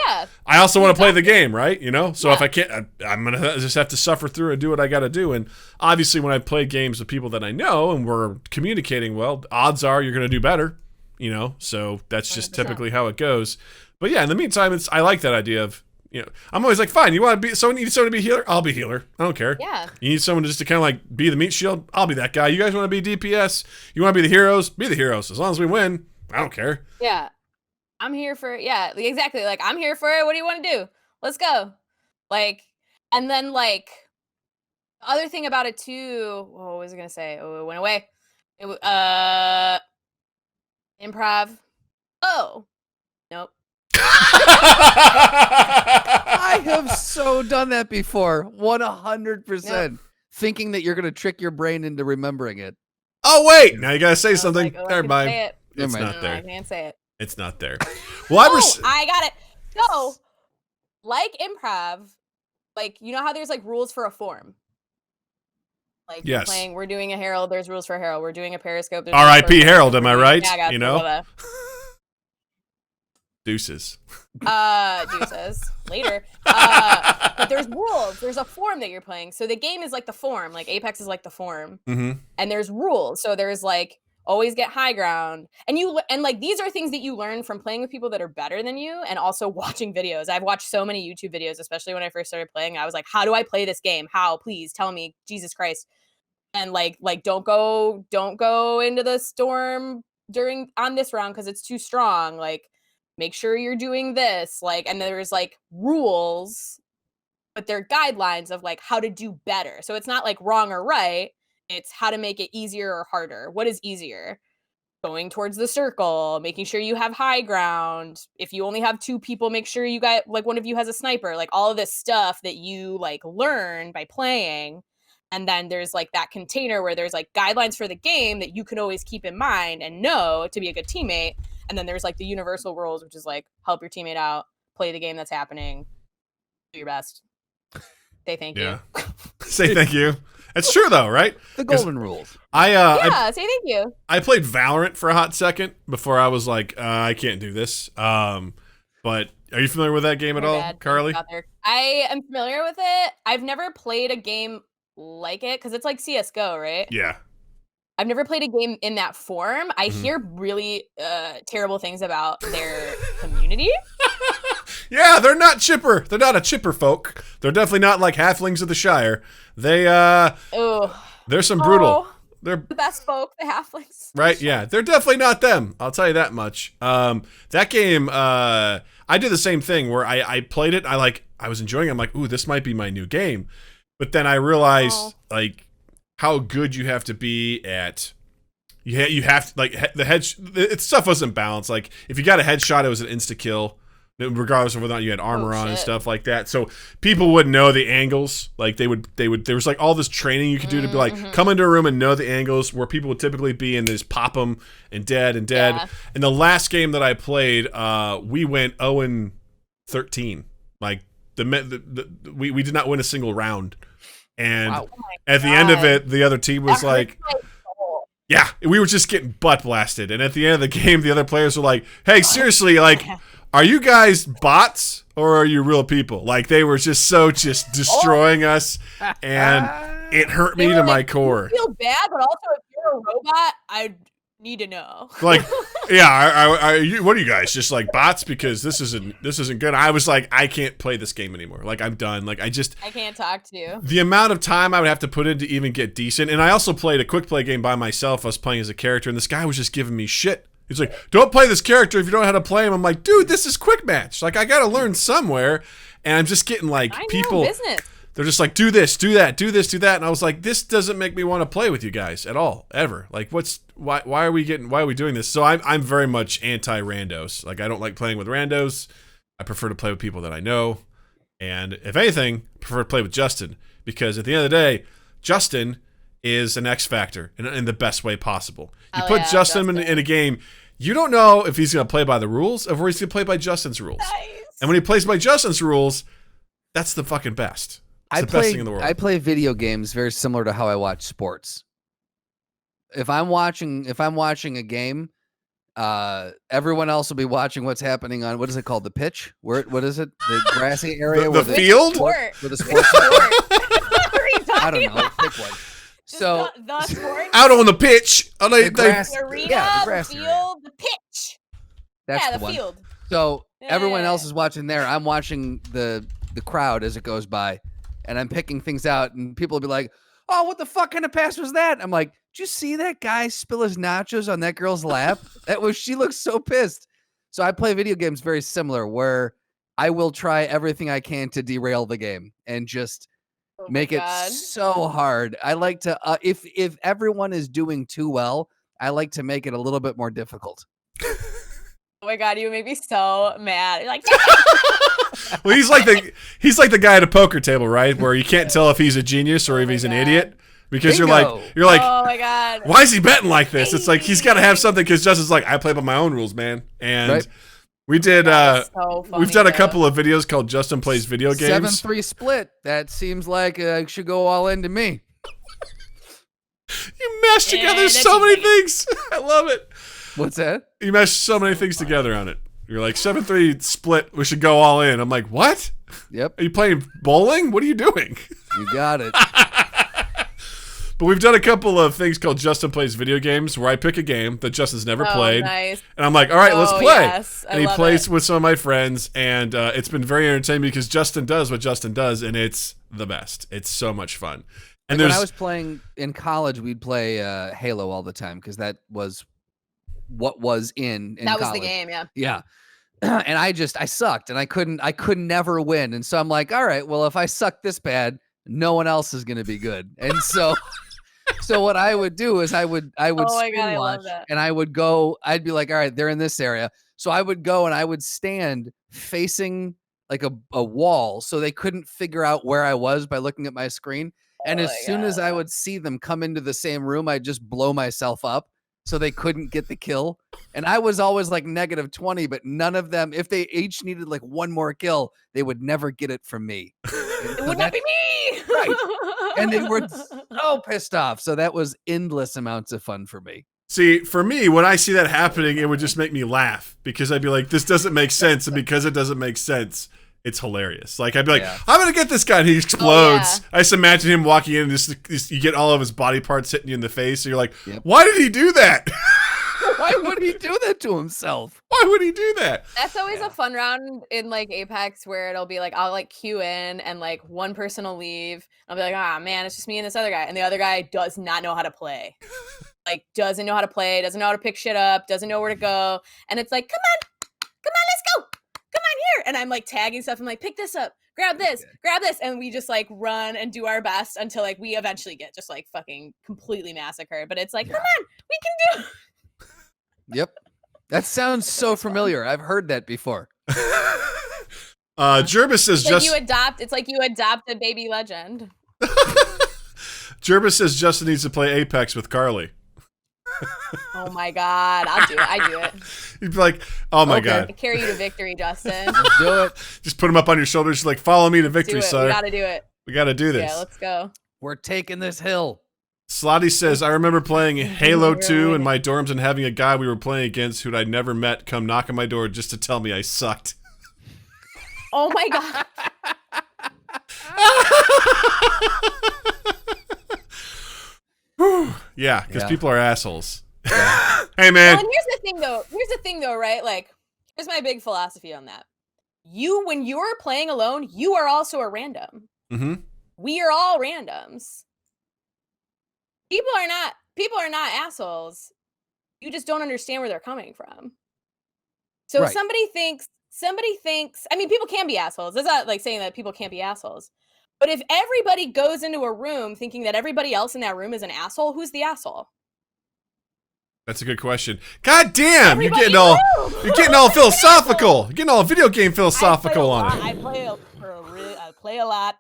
I also want to play the game, right? So if I can't, I'm going to just have to suffer through and do what I got to do. And obviously when I play games with people that I know and we're communicating well, odds are you're going to do better, So that's just 100%. Typically how it goes. But yeah, in the meantime, I like that idea of, I'm always like, fine, you want to be, someone needs someone to be a healer? I'll be healer. I don't care. Yeah. You need someone just to kind of like be the meat shield? I'll be that guy. You guys want to be DPS? You want to be the heroes? Be the heroes. As long as we win, I don't care. Yeah. I'm here for exactly. Like I'm here for it. What do you want to do? Let's go. Like, and then like the other thing about it too. What was I gonna say? Oh, it went away. Improv. Oh, nope. I have so done that before. 100%. Thinking that you're gonna trick your brain into remembering it. Oh wait, now you gotta say something. Like, never mind. It's not there. I can't say it. It's not there. Well, I got it. So, like improv, like you know how there's like rules for a form. Like you're playing, we're doing a Herald. There's rules for Herald. We're doing a Periscope. R.I.P. Herald. Am I right? Deuces. Deuces. Later. But there's rules. There's a form that you're playing. So the game is like the form. Like Apex is like the form. Mm-hmm. And there's rules. So there's like always get high ground. And like these are things that you learn from playing with people that are better than you and also watching videos. I've watched so many YouTube videos, especially when I first started playing. I was like, how do I play this game? How? Please tell me. Jesus Christ. And like don't go into the storm on this round because it's too strong. Like make sure you're doing this. Like, and there's like rules, but they're guidelines of like how to do better. So it's not like wrong or right. It's how to make it easier or harder. What is easier? Going towards the circle, making sure you have high ground. If you only have 2 people, make sure you got like one of you has a sniper, like all of this stuff that you like learn by playing. And then there's like that container where there's like guidelines for the game that you can always keep in mind and know to be a good teammate. And then there's like the universal rules, which is like help your teammate out, play the game that's happening, do your best. Say thank you. Say thank you. It's true though, right? The golden rules. Say thank you. I played Valorant for a hot second before I was like, I can't do this. But are you familiar with that game at all, Carly? I am familiar with it. I've never played a game like it because it's like CS:GO, right? Yeah. I've never played a game in that form. I hear really terrible things about their community. Yeah, they're not chipper. They're not a chipper folk. They're definitely not like halflings of the Shire. They're some brutal. They're the best folk, the halflings. Right, yeah. They're definitely not them. I'll tell you that much. That game, I did the same thing where I played it. I was enjoying it. I'm like, ooh, this might be my new game. But then I realized like how good you have to be at. You have to like the stuff wasn't balanced. Like if you got a headshot, it was an insta kill, regardless of whether or not you had armor on and stuff like that. So people would know the angles. Like they would. There was like all this training you could do to be like come into a room and know the angles where people would typically be and just pop them and dead. Yeah. And the last game that I played, we went 0-13. Like we did not win a single round. And at the end of it, the other team was like, yeah, we were just getting butt blasted. And at the end of the game, the other players were like, hey, seriously, like, are you guys bots or are you real people? Like, they were just destroying us. And it hurt me to my core. I feel bad, but also if you're a robot, I need to know. Like, yeah, what are you guys, just like bots? Because this isn't good. I was like, I can't play this game anymore. Like, I'm done. Like, I can't talk to you. The amount of time I would have to put in to even get decent. And I also played a quick play game by myself. I was playing as a character, and this guy was just giving me shit. He's like, don't play this character if you don't know how to play him. I'm like, dude, this is quick match. Like, I got to learn somewhere. And I'm just getting like people. They're just like, do this, do that, do this, do that. And I was like, this doesn't make me want to play with you guys at all, ever. Like, why are we doing this? So I'm very much anti-randos. Like, I don't like playing with randos. I prefer to play with people that I know. And if anything, I prefer to play with Justin. Because at the end of the day, Justin is an X factor in the best way possible. You put Justin in a game, you don't know if he's going to play by the rules or if he's going to play by Justin's rules. Nice. And when he plays by Justin's rules, that's the fucking best. It's the best thing in the world. I play video games very similar to how I watch sports. If I'm watching a game, everyone else will be watching what's happening on, what is it called? The pitch? What is it? The grassy area? The field? Where the sports I don't know. Pick one. So the sport. Out on the pitch. The arena, the field, the pitch. That's the field. So everyone else is watching there. I'm watching the crowd as it goes by. And I'm picking things out, and people will be like, oh, what the fuck kind of pass was that? I'm like, did you see that guy spill his nachos on that girl's lap? She looks so pissed. So I play video games very similar, where I will try everything I can to derail the game and just make it so hard. I like to, if everyone is doing too well, I like to make it a little bit more difficult. Oh my God, you make me so mad. You're like, well, he's like the guy at a poker table, right? Where you can't tell if he's a genius or if he's an idiot because you're like, oh my God, why is he betting like this? It's like he's got to have something because Justin's like, I play by my own rules, man. And we did. We've done a couple of videos called Justin Plays Video Games. 7-3 split. That seems like it should go all into me. You mashed together so many things. I love it. What's that? You mashed so many things together on it. You're like 7-3 split. We should go all in. I'm like, what? Yep. Are you playing bowling? What are you doing? You got it. But we've done a couple of things called Justin Plays Video Games, where I pick a game that Justin's never played, nice. And I'm like, all right, let's play. Yes, and he plays with some of my friends, and it's been very entertaining because Justin does what Justin does, and it's the best. It's so much fun. And when I was playing in college, we'd play Halo all the time because that was what was in that was college. The game, yeah. And I sucked, and I could never win, and so I'm like, all right, well, if I suck this bad, no one else is gonna be good, and so So what I would do is I would Oh my spin God, I love watch, that. and I would go. I'd be like, all right, they're in this area. So I would go and I would stand facing like a wall, so they couldn't figure out where I was by looking at my screen. And Oh as my soon as I God. would see them come into the same room, I'd just blow myself up so they couldn't get the kill. And I was always like -20, but none of them, if they each needed like one more kill, they would never get it from me. It would not be me. Right. And they were so pissed off. So that was endless amounts of fun for me. See, for me, when I see that happening, it would just make me laugh because I'd be like, this doesn't make sense. And because it doesn't make sense, it's hilarious. Like, I'd be like, I'm going to get this guy. And he explodes. I just imagine him walking in and just you get all of his body parts hitting you in the face. And you're like, why did he do that? Why would he do that to himself? Why would he do that? That's always a fun round in like Apex where it'll be like, I'll like queue in and like one person will leave. I'll be like, ah, man, it's just me and this other guy. And the other guy does not know how to play. Like, doesn't know how to play, doesn't know how to pick shit up, doesn't know where to go. And it's like, come on, let's go. Come on here. And I'm like tagging stuff. I'm like, pick this up, grab this. And we just like run and do our best until like we eventually get just like fucking completely massacred. But it's like, come on, we can do it. Yep. That sounds so familiar. I've heard that before. Jervis says it's like you adopt a baby legend. Jervis says Justin needs to play Apex with Carly. Oh my God, I'll do it. I do it. You'd be like, oh my God. I carry you to victory, Justin. Let's do it. Just put him up on your shoulders. Just like, follow me to victory, sir. We gotta do it. We gotta do this. Yeah, let's go. We're taking this hill. Slotty says, I remember playing Halo 2 in my dorms and having a guy we were playing against who I'd never met come knock on my door just to tell me I sucked. Oh my God. Yeah, because people are assholes. Yeah. Hey, man. Well, and here's the thing though, right? Like, here's my big philosophy on that. When you're playing alone, you are also a random. Mm-hmm. We are all randoms. People are not assholes. You just don't understand where they're coming from. So somebody thinks, I mean, people can be assholes. That's not like saying that people can't be assholes. But if everybody goes into a room thinking that everybody else in that room is an asshole, who's the asshole? That's a good question. God damn, you're getting all philosophical. You're getting all video game philosophical on it. I play a lot.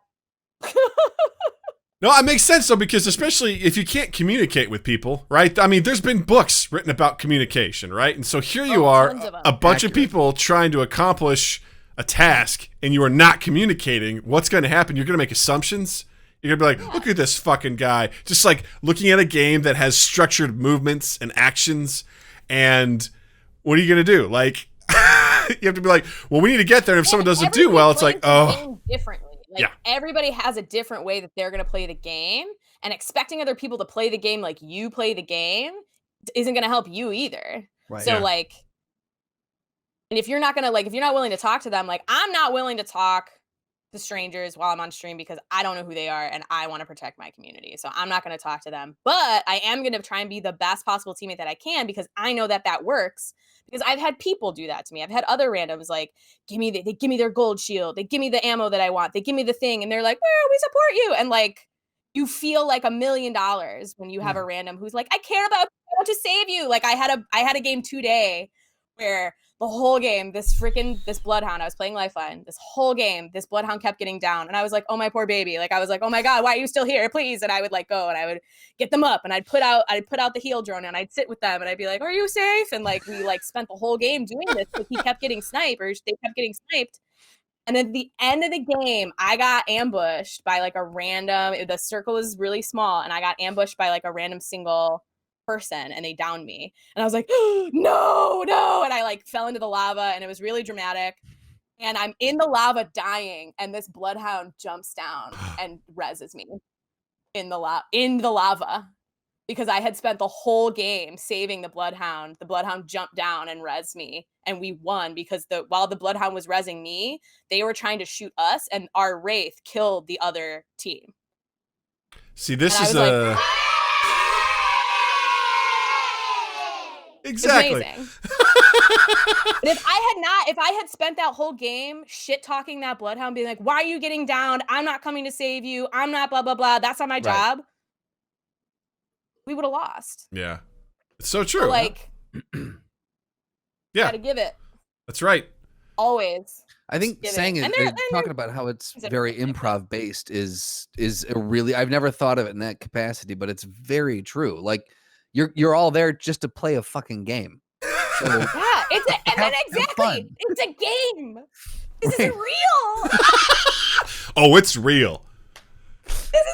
No, it makes sense though, because especially if you can't communicate with people, right? I mean, there's been books written about communication, right? And so here you are, a bunch of people trying to accomplish a task, and you are not communicating. What's going to happen? You're going to make assumptions. You're going to be like, look at this fucking guy. Just like looking at a game that has structured movements and actions, and what are you going to do? Like, you have to be like, well, we need to get there, and if someone doesn't do well, it's like, oh. Differently. Like, everybody has a different way that they're going to play the game, and expecting other people to play the game like you play the game isn't going to help you either. Right. So, like, and if you're not willing to talk to them, like, I'm not willing to talk to strangers while I'm on stream because I don't know who they are and I want to protect my community. So I'm not going to talk to them, but I am going to try and be the best possible teammate that I can because I know that that works. Because I've had people do that to me. I've had other randoms like, they give me their gold shield. They give me the ammo that I want. They give me the thing. And they're like, well, we support you. And like, you feel like $1 million when you have a random who's like, I care about you. I want to save you. Like I had a game today where the whole game, this Bloodhound, I was playing Lifeline, this whole game, this Bloodhound kept getting down. And I was like, oh, my poor baby. Like, I was like, oh my God, why are you still here? Please. And I would like go and I would get them up and I'd put out the heal drone and I'd sit with them and I'd be like, are you safe? And like, we like spent the whole game doing this because he kept getting sniped or they kept getting sniped. And at the end of the game, I got ambushed by like a random, the circle was really small and I got ambushed by like a random single person and they downed me and I was like, oh, no, and I like fell into the lava and it was really dramatic and I'm in the lava dying and this Bloodhound jumps down and reses me in the lava because I had spent the whole game saving the Bloodhound. The Bloodhound jumped down and res me and we won because while the Bloodhound was resing me, they were trying to shoot us and our Wraith killed the other team. See, this is a exactly. Amazing. But if I had spent that whole game shit talking that Bloodhound, being like, why are you getting down? I'm not coming to save you. I'm not blah, blah, blah. That's not my job. we would have lost. Yeah. It's so true. So, like, yeah. Gotta give it. That's right. Always. I think saying it, talking about how it's very improv based is a really, I've never thought of it in that capacity, but it's very true. Like you're all there just to play a fucking game. So yeah, exactly. It's a game. This is real. Oh, it's real. This is real.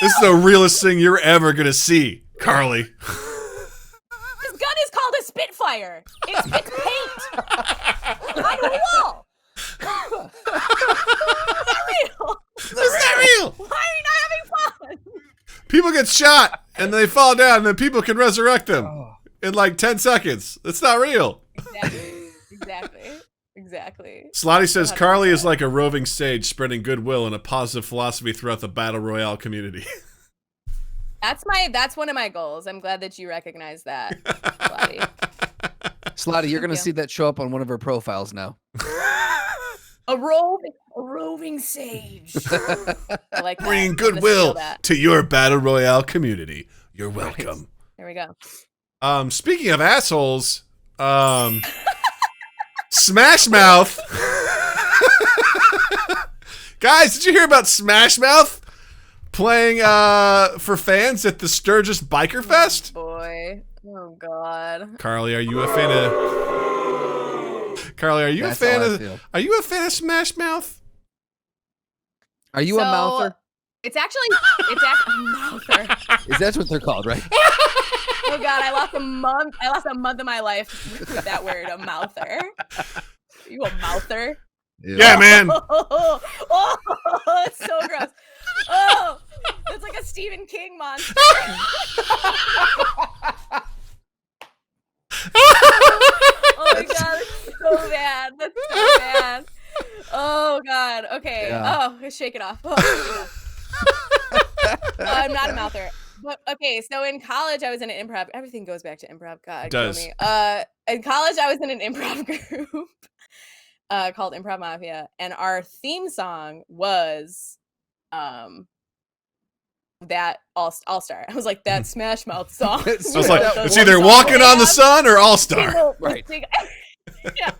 This is the realest thing you're ever gonna see, Carly. This gun is called a Spitfire. It's paint on a wall. Is that real? That's not real. Why are you not having fun? People get shot and they fall down, and then people can resurrect them in like 10 seconds. It's not real. Exactly. Slotty says Carly is like a roving sage, spreading goodwill and a positive philosophy throughout the battle royale community. That's one of my goals. I'm glad that you recognize that, Slotty. Slotty, you're gonna see that show up on one of her profiles now. A roving sage. I like that. Bringing goodwill to your battle royale community. You're welcome. There we go. Speaking of assholes, Smash Mouth. Guys, did you hear about Smash Mouth playing for fans at the Sturgis Biker Fest? Oh boy. Oh God. Carly, are you a fan of are you a fan of Smash Mouth? Are you a mouther? It's actually a mouther. Is that what they're called, right? Oh God, I lost a month of my life with that word, a mouther. Are you a mouther? Yeah, man. Oh, it's so gross. Oh, it's like a Stephen King monster. Oh my God, it's so bad. That's so bad. Oh God. Okay. Yeah. Oh, shake it off. Oh, I'm not a mouther. But okay, so in college I was in an improv. Everything goes back to improv. God, kill me. In college I was in an improv group called Improv Mafia, and our theme song was that All-Star. I was like, that Smash Mouth song. I was like, it's either Walking on the Sun or All-Star. Right. Yeah.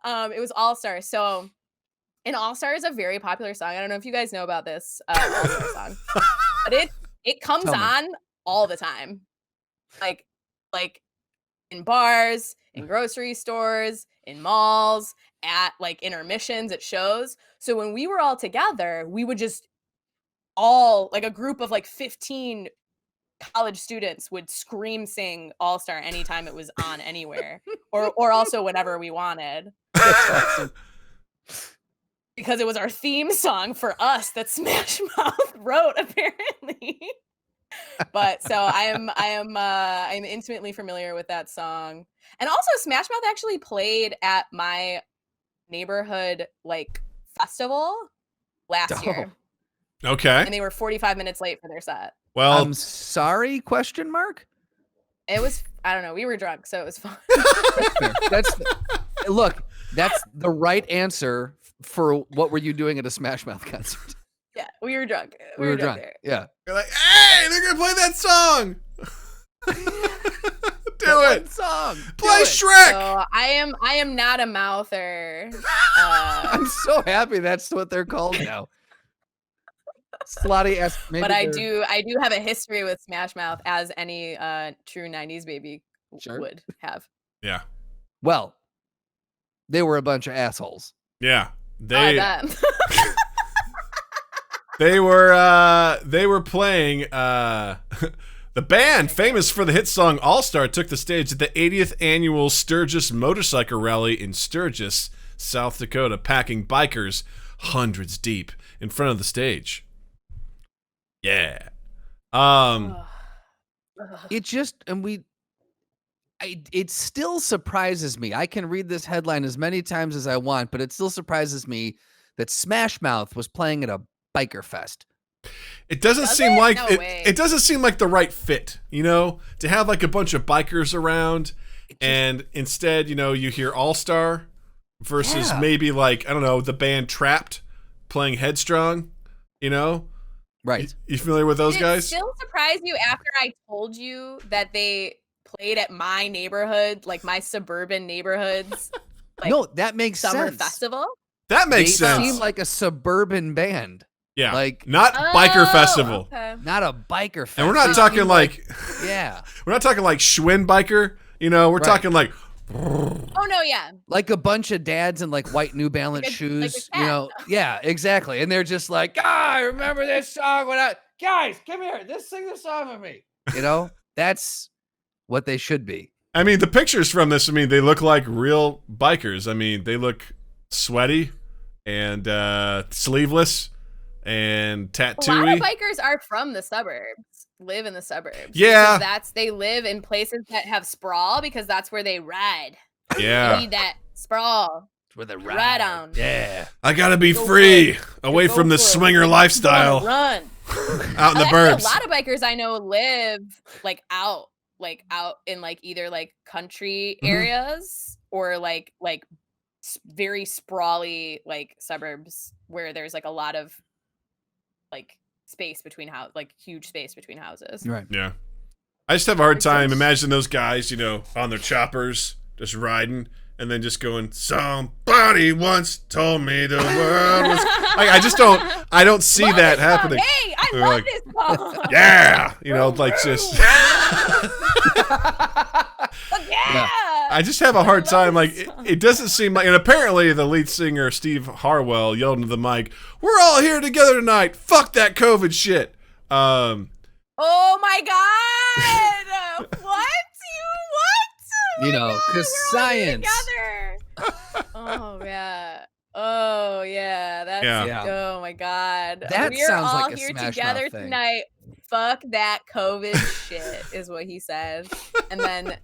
It was All-Star. So, and All-Star is a very popular song. I don't know if you guys know about this All-Star song, but it comes on all the time, like in bars, in grocery stores, in malls, at like intermissions at shows. So when we were all together, we would just all, like a group of like 15 college students would scream sing All-Star anytime it was on anywhere, or also whenever we wanted. That's awesome. Because it was our theme song for us that Smash Mouth wrote, apparently. But so I'm intimately familiar with that song. And also Smash Mouth actually played at my neighborhood like festival last year. Okay. And they were 45 minutes late for their set. Well, I'm sorry, question mark? It was, I don't know, we were drunk, so it was fun. That's the right answer for what were you doing at a Smash Mouth concert? Yeah, we were drunk. We were drunk. There. Yeah. You're like, hey, they're gonna play that song. Do it. Song. Play Shrek. So I am not a mouther. I'm so happy that's what they're called now. Slotty asked, but I do have a history with Smash Mouth, as any true 90s baby would have. Yeah. Well, they were a bunch of assholes. Yeah. They were playing the band famous for the hit song All-Star took the stage at the 80th annual Sturgis Motorcycle Rally in Sturgis, South Dakota, packing bikers hundreds deep in front of the stage. Yeah. It still surprises me. I can read this headline as many times as I want, but it still surprises me that Smash Mouth was playing at a biker fest. It doesn't seem like it doesn't seem like the right fit, to have like a bunch of bikers around, and instead, you hear All-Star versus maybe like, I don't know, the band Trapped playing Headstrong, Right. You familiar with those guys? Did it still surprise you after I told you that they played at my neighborhood, like my suburban neighborhoods? Like, no, that makes summer sense. festival? That makes sense. They seem like a suburban band. Yeah. Like not biker festival. Okay. Not a biker festival. And we're not talking like yeah. We're not talking like Schwinn biker, we're talking like oh no, yeah. Like a bunch of dads in like white New Balance shoes, Yeah, exactly. And they're just like, I remember this song when guys, come here, sing this song with me. That's what they should be. I mean, the pictures from this, they look like real bikers. They look sweaty and sleeveless and tattooy. A lot of bikers are from the suburbs, live in the suburbs. Yeah. They live in places that have sprawl because that's where they ride. Yeah. They need that sprawl. It's where they ride on. Yeah. I gotta be free, away from the swinger lifestyle. Run. Out in the burbs. A lot of bikers I know live out in like either like country areas or like very sprawly like suburbs where there's like a lot of like space between huge space between houses. Right. Yeah. I just have a hard time imagining those guys, on their choppers, just riding, and then just going, somebody once told me the world was... I don't see that happening. Hey, I love this song. Yeah! Just... yeah! I just have a hard time, it doesn't seem like... And apparently the lead singer, Steve Harwell, yelled into the mic, we're all here together tonight! Fuck that COVID shit! Oh my god! What? Because science. Oh yeah. That's oh my god. We're sounds all like a here Smash together Mouth tonight. Fuck that COVID shit is what he said. And then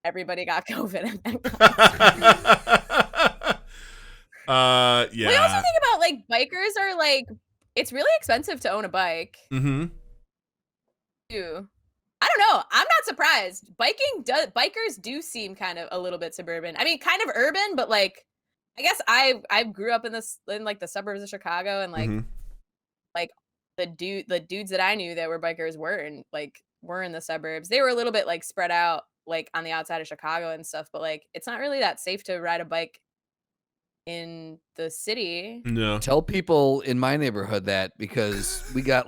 everybody got COVID. Yeah. We also think about bikers are it's really expensive to own a bike. Mm-hmm. Too. I don't know. I'm not surprised. Bikers do seem kind of a little bit suburban. Kind of urban, but I guess I grew up in the suburbs of Chicago, and the dudes that I knew that were bikers were in the suburbs. They were a little bit spread out on the outside of Chicago and stuff, but it's not really that safe to ride a bike in the city. No. Tell people in my neighborhood that, because we got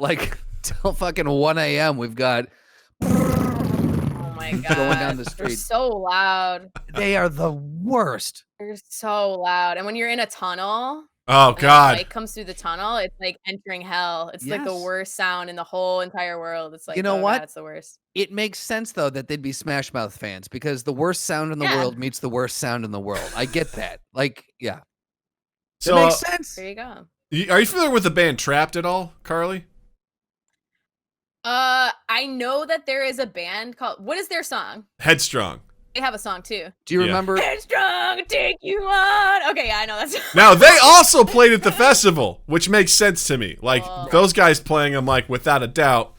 till fucking 1 a.m. we've got oh my god, going down the street. They're so loud. They are the worst. They're so loud. And when you're in a tunnel, oh god, bike comes through the tunnel, it's like entering hell. It's the worst sound in the whole entire world. It's what? God, it's the worst. It makes sense though that they'd be Smash Mouth fans, because the worst sound in the world meets the worst sound in the world. I get that. Yeah. So it makes sense. There you go. Are you familiar with the band Trapped at all, Carly? I know that there is a band called, what is their song? Headstrong. They have a song too. Do you remember? Headstrong, take you on. Okay, yeah, I know that song. Now, they also played at the festival, which makes sense to me. Those guys playing them, without a doubt,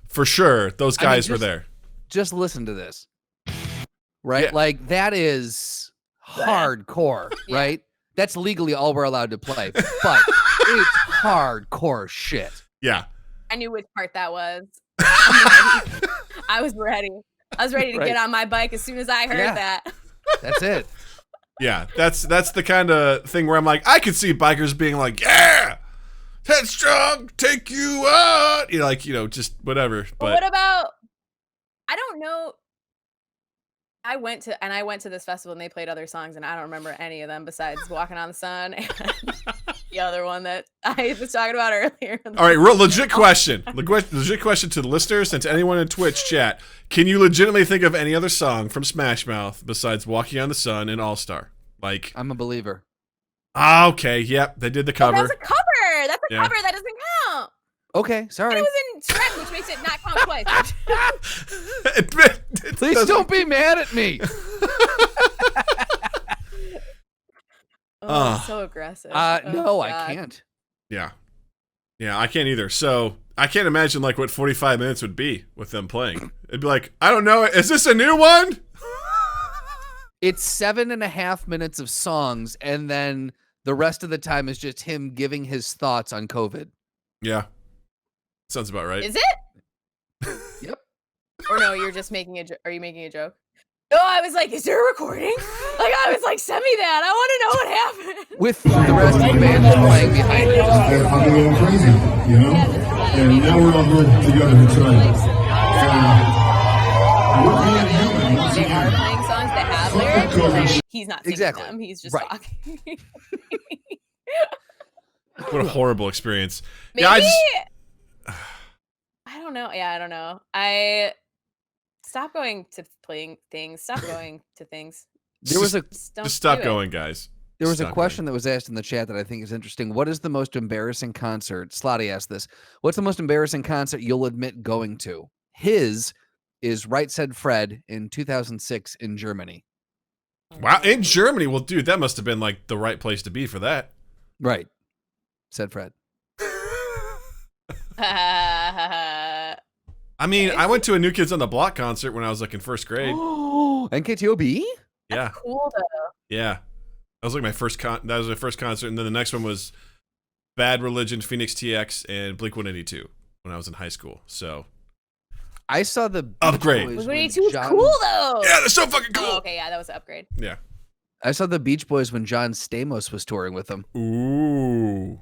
for sure, those guys were there. Just listen to this. Right? Yeah. That is hardcore, right? That's legally all we're allowed to play, but it's hardcore shit. Yeah. I knew which part that was. I was ready. I was ready to get on my bike as soon as I heard that. That's it. Yeah, that's the kind of thing where I'm I could see bikers being yeah, headstrong, take you out. Just whatever. But what about, I don't know. I went to this festival and they played other songs and I don't remember any of them besides Walking on the Sun and the other one that I was talking about earlier. All right, real legit question. Legit question to the listeners and to anyone in Twitch chat. Can you legitimately think of any other song from Smash Mouth besides Walking on the Sun and All Star? I'm a believer. Okay, yep, they did the cover. That's a cover. That's a cover. That doesn't count. Okay, sorry. And it was in Shrek, which makes it not count twice. Please don't be mad at me. So aggressive. No, I can't. Yeah, I can't either. So I can't imagine what 45 minutes would be with them playing. It'd be I don't know, is this a new one? It's 7.5 minutes of songs, and then the rest of the time is just him giving his thoughts on COVID. Yeah. Sounds about right. Is it? Yep. Or no, you're just making a joke. Are you making a joke? No, I was like, is there a recording? Like, I was like, send me that. I want to know what happened. With the rest of the band just playing behind it. I'm a little crazy, you know? And now we're all here together trying. We're being human once They are again. playing songs that have lyrics. He's not singing Exactly. them. He's just Right. talking. What a horrible experience. Maybe, Yeah, I don't know. Yeah, I don't know. I stop going to playing things. Stop going to things. There was a Just stop going, guys. There was a Stop question that was asked in the chat that I think is interesting. What is the most embarrassing concert? Slotty asked this. What's the most embarrassing concert you'll admit going to? His is Right Said Fred in 2006 in Germany. Wow, in Germany? Well, dude, that must have been like the right place to be for that. Right. Said Fred. I mean, I went to a New Kids on the Block concert when I was like in first grade. Oh, NKTOB? Yeah. Cool though. Yeah. That was like my first that was my first concert, and then the next one was Bad Religion, Phoenix TX, and Blink-182 when I was in high school. So I saw the Upgrade. Beach Boys Blink-182 when was John- cool though. yeah, they're so fucking cool. Oh, okay, yeah, that was an upgrade. Yeah. I saw the Beach Boys when John Stamos was touring with them. Ooh.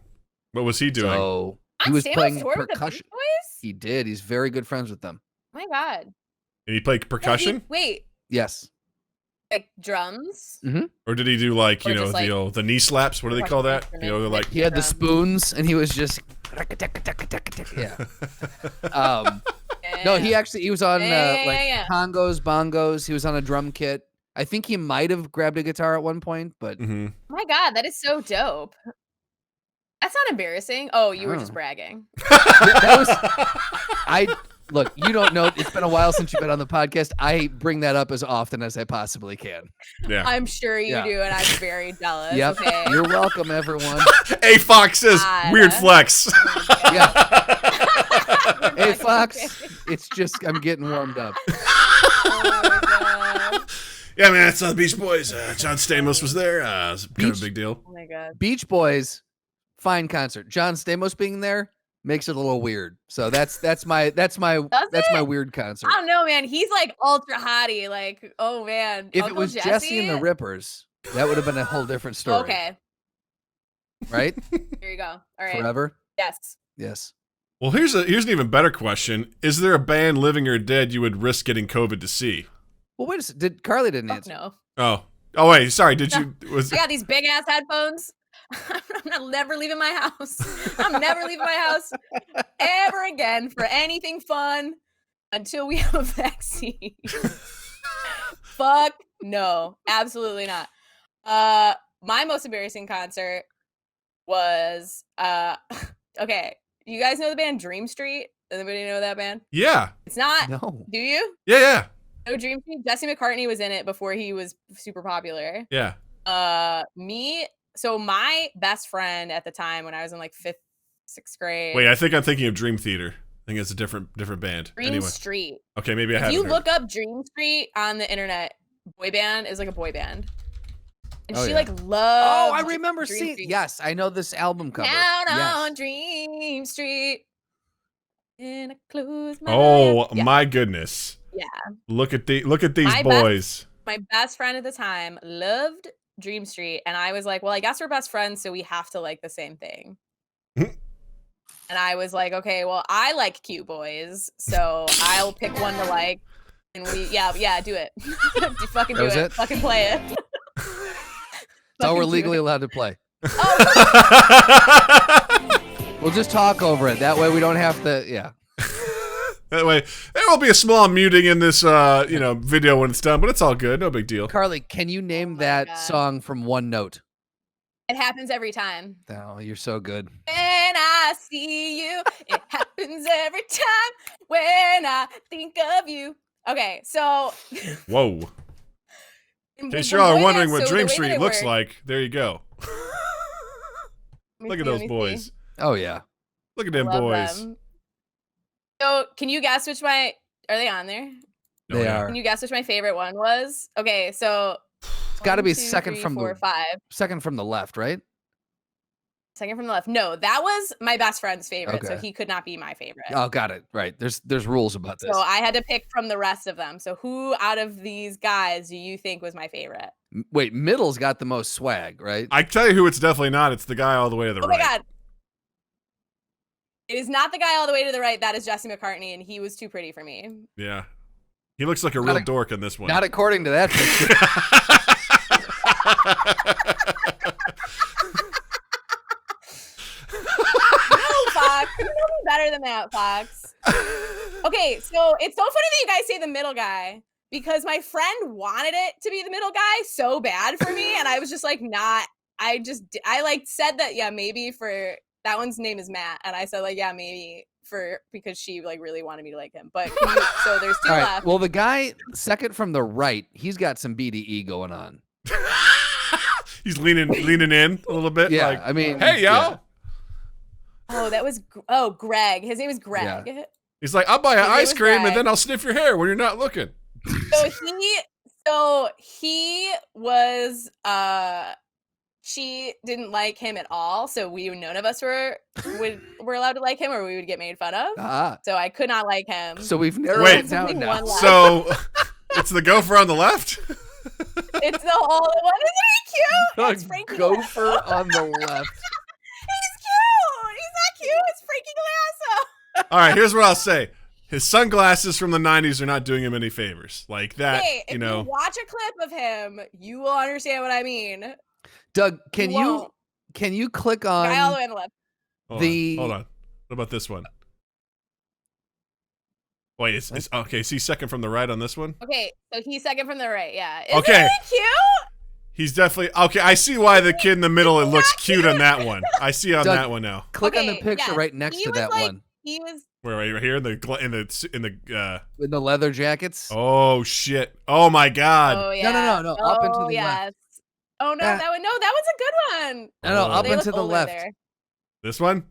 What was he doing? So he John was Stamos playing toured with the percussion. Beach Boys? He did. He's very good friends with them. Oh my god. And he played percussion, Wait, Yes. like drums? or did he do like Or just, like, the knee slaps? What do they call that? You know, they're like He had the Drums. spoons and he was just yeah. No, he was on Yeah. congos, bongos. He was on a drum kit. I think he might have grabbed a guitar at one point, but Mhm. Oh my god, that is so dope. That's not embarrassing. Oh, you were just Oh. bragging. that was look, you don't know. It's been a while since you've been on the podcast. I bring that up as often as I possibly can. Yeah. I'm sure you Yeah. do, and I'm very jealous. Yep. Okay. You're welcome, everyone. Hey, Fox says God. weird flex. Yeah. Hey, Okay. Fox. It's just I'm getting warmed up. Oh my god. Yeah, man, it's the Beach Boys. John Stamos was there. It was kind of a big deal. Oh my god. Beach Boys, fine concert. John Stamos being there makes it a little weird. So that's my weird concert. I don't know, man. He's like ultra hottie. Like, oh man. If Uncle it was Jesse and the Rippers, that would have been a whole different story. Okay. Right? Here you go. All right. Forever? Yes. Yes. Well, here's an even better question: is there a band, living or dead, you would risk getting COVID to see? Well, wait a second. Carly didn't Fuck answer. no. Oh, wait, sorry. Did you? Was I got these big ass headphones. I'm never leaving my house. I'm never leaving my house ever again for anything fun until we have a vaccine. Fuck no. Absolutely not. My most embarrassing concert was okay. You guys know the band Dream Street? Anybody know that band? yeah, It's not. No. Do you? yeah. No, Dream Street. Jesse McCartney was in it before he was super popular. So my best friend at the time when I was in like 5th, 6th grade. Wait, I think I'm thinking of Dream Theater. I think it's a different band. Dream Anyway, Street. okay, maybe I If haven't. you heard look up Dream Street on the internet, boy band is like a boy band. And Oh, she yeah. like loved Oh, I remember Dream seeing. Street. Yes, I know this album cover. Down Yes. on Dream Street. And I close my Oh eyes. Yeah. my goodness! Yeah. Look at these My boys. My best friend at the time loved Dream Street, and I was like, well, I guess we're best friends, so we have to like the same thing. And I was like, okay, well, I like cute boys, so I'll pick one to like. And do it. Fucking That do was it. it? Fucking play it. That's all we're Fucking do legally it. allowed to play. Oh, We'll just talk over it. That way we don't have to. Yeah. That way, there will be a small muting in this, video when it's done, but it's all good. No big deal. Carly, can you name my that God. song from one note? it happens every time. Oh, you're so good. When I see you, it happens every time. When I think of you. Okay, so Whoa. In case y'all are wondering what Dream Street looks like, there you go. Look at those boys. Oh yeah. Look at them boys. Them. So, can you guess which are they on there? Oh, They yeah. are. Can you guess which my favorite one was? Okay, so It's got to be 1, 2, second 3, from 4, the 5. second from the left, right? Second from the left. No, that was my best friend's favorite, so he could not be my favorite. Oh, got it. Right. There's rules about this. So I had to pick from the rest of them. So who out of these guys do you think was my favorite? Wait, middle's got the most swag, right? I tell you who it's definitely not. It's the guy all the way to the right. Oh my God. It is not the guy all the way to the right. That is Jesse McCartney, and he was too pretty for me. Yeah. He looks like a real dork in this one. Not according to that picture. No, Fox. You know me better than that, Fox. Okay, so it's so funny that you guys say the middle guy because my friend wanted it to be the middle guy so bad for me, and I was just like, not. I like said that, yeah, maybe for that one's name is Matt, and I said like, yeah, maybe because she like really wanted me to like him. But so there's two left. Well, the guy second from the right, he's got some BDE going on. He's leaning in a little bit. Yeah, like, I mean, hey, yo. Yeah. Oh, that was Greg. His name was Greg. Yeah. He's like, I'll buy an ice cream and then I'll sniff your hair when you're not looking. So he was she didn't like him at all. So none of us were allowed to like him, or we would get made fun of. So I could not like him. So we've narrowed it down now. So it's the gopher on the left. It's the whole one. Isn't he cute? It's Frankie gopher on the left. He's cute. He's not cute. It's Frankie Glasso. All right, here's what I'll say. His sunglasses from the 90s are not doing him any favors. Like that, hey, if you watch a clip of him, you will understand what I mean. Doug, can you click on guy all the way on the left? Hold on. What about this one? Wait, it's okay. Is he second from the right on this one? Okay, so he's second from the right. Yeah. Isn't he cute? He's definitely okay. I see why the kid in the middle looks cute on that one. I see on Doug, that one now. Click on the picture right next to that one. He was right here in the leather jackets. Oh shit! Oh my god! Oh yeah. No. Up and to the left. Oh no, that one. No, that was a good one. No, up and to the left. There. This one.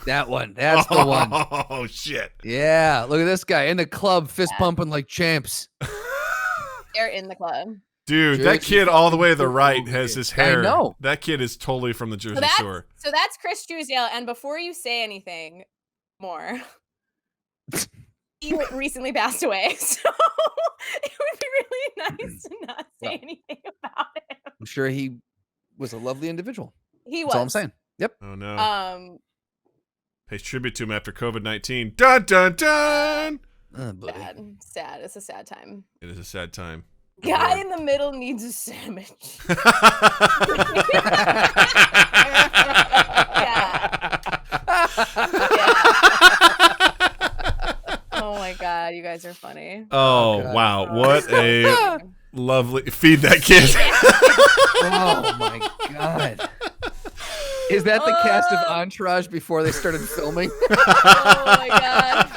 That one. That's the one. Oh shit! Yeah, look at this guy in the club, fist pumping like champs. They're in the club. Dude, that kid all the way to the right has his hair. I know. That kid is totally from the Jersey Shore. So that's Chris Drusdale. And before you say anything more, he recently passed away. So it would be really nice to not say anything about him. I'm sure he was a lovely individual. He was. That's all I'm saying. Yep. Oh no. Pays tribute to him after COVID-19. Dun dun dun. Sad. It's a sad time. It is a sad time. Guy in the middle needs a sandwich. Oh my god, you guys are funny. Oh wow, what a lovely feed that kid. Oh my god. Is that the cast of Entourage before they started filming? Oh my god.